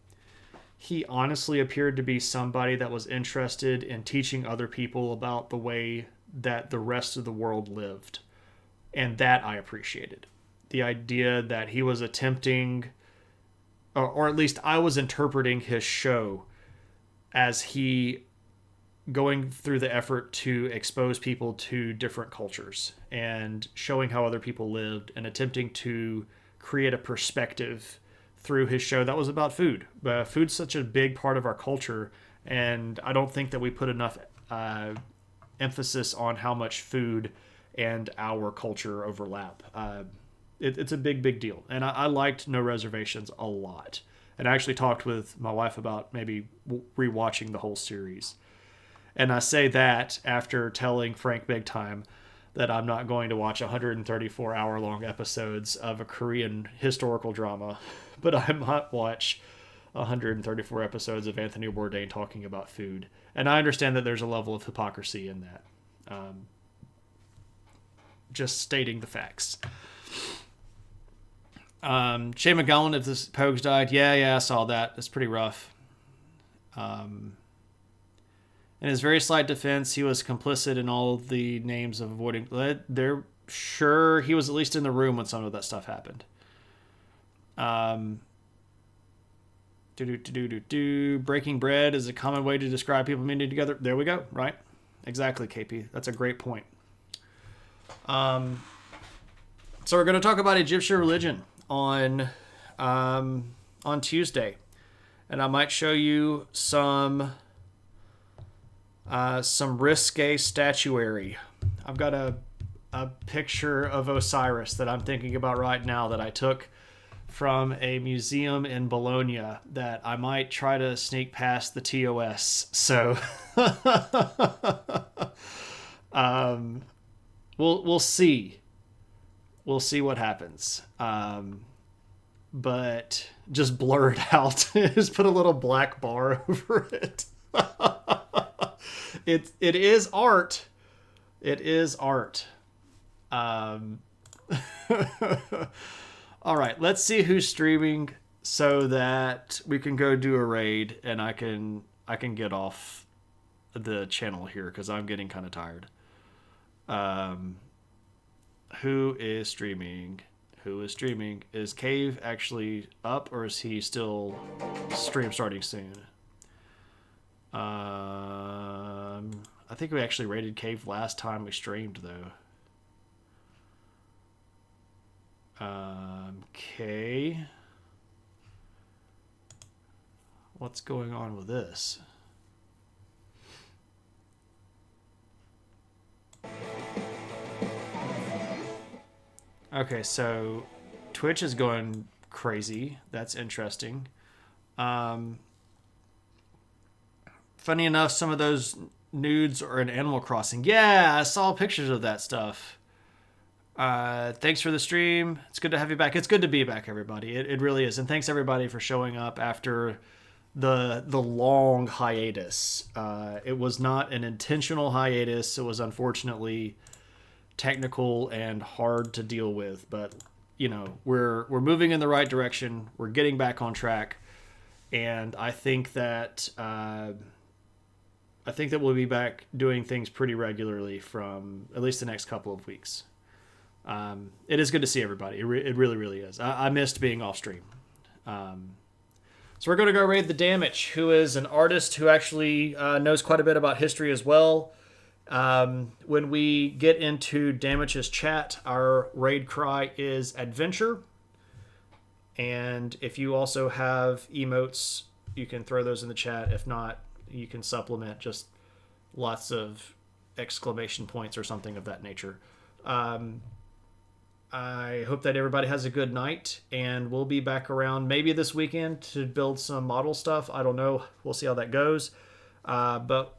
he honestly appeared to be somebody that was interested in teaching other people about the way that the rest of the world lived. And that I appreciated. The idea that he was attempting, or at least I was interpreting his show as he going through the effort to expose people to different cultures and showing how other people lived and attempting to create a perspective through his show that was about food. Food's such a big part of our culture, and I don't think that we put enough emphasis on how much food and our culture overlap. It's a big, big deal. And I liked No Reservations a lot. And I actually talked with my wife about maybe rewatching the whole series. And I say that after telling Frank Big Time that I'm not going to watch 134-hour-long episodes of a Korean historical drama, but I might watch 134 episodes of Anthony Bourdain talking about food. And I understand that there's a level of hypocrisy in that. Just stating the facts. Shane McGowan, if this Pogues died, yeah, I saw that. It's pretty rough. In his very slight defense, he was complicit in all of the names of avoiding. They're sure he was at least in the room when some of that stuff happened. Breaking bread is a common way to describe people meeting together. There we go. Right. Exactly, KP. That's a great point. So we're going to talk about Egyptian religion on Tuesday, and I might show you some risque statuary. I've got a picture of Osiris that I'm thinking about right now that I took from a museum in Bologna that I might try to sneak past the TOS. So we'll see. We'll see what happens. But just blur it out. Just put a little black bar over it. It is art. It is art. All right, let's see who's streaming so that we can go do a raid and I can get off the channel here because I'm getting kind of tired. Who is streaming? Who is streaming? Is Cave actually up or is he still stream starting soon? I think we actually rated Cave last time we streamed though. Okay. What's going on with this? Okay, so Twitch is going crazy. That's interesting. Funny enough, some of those nudes are in Animal Crossing. Yeah, I saw pictures of that stuff. Thanks for the stream. It's good to have you back. It's good to be back, everybody. It really is. And thanks everybody for showing up after the long hiatus. It was not an intentional hiatus. It was unfortunately technical and hard to deal with. But you know, we're moving in the right direction. We're getting back on track, and I think that we'll be back doing things pretty regularly from at least the next couple of weeks. It is good to see everybody. It really, really is. I missed being off stream. So we're going to go raid the Damage, who is an artist who actually knows quite a bit about history as well. When we get into Damage's chat, our raid cry is adventure. And if you also have emotes, you can throw those in the chat. If not, you can supplement just lots of exclamation points or something of that nature. I hope that everybody has a good night, and we'll be back around maybe this weekend to build some model stuff. I don't know. We'll see how that goes. But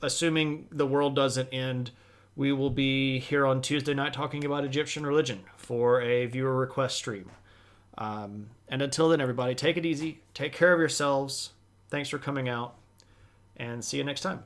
assuming the world doesn't end, we will be here on Tuesday night talking about Egyptian religion for a viewer request stream. And until then, everybody, take it easy. Take care of yourselves. Thanks for coming out, and see you next time.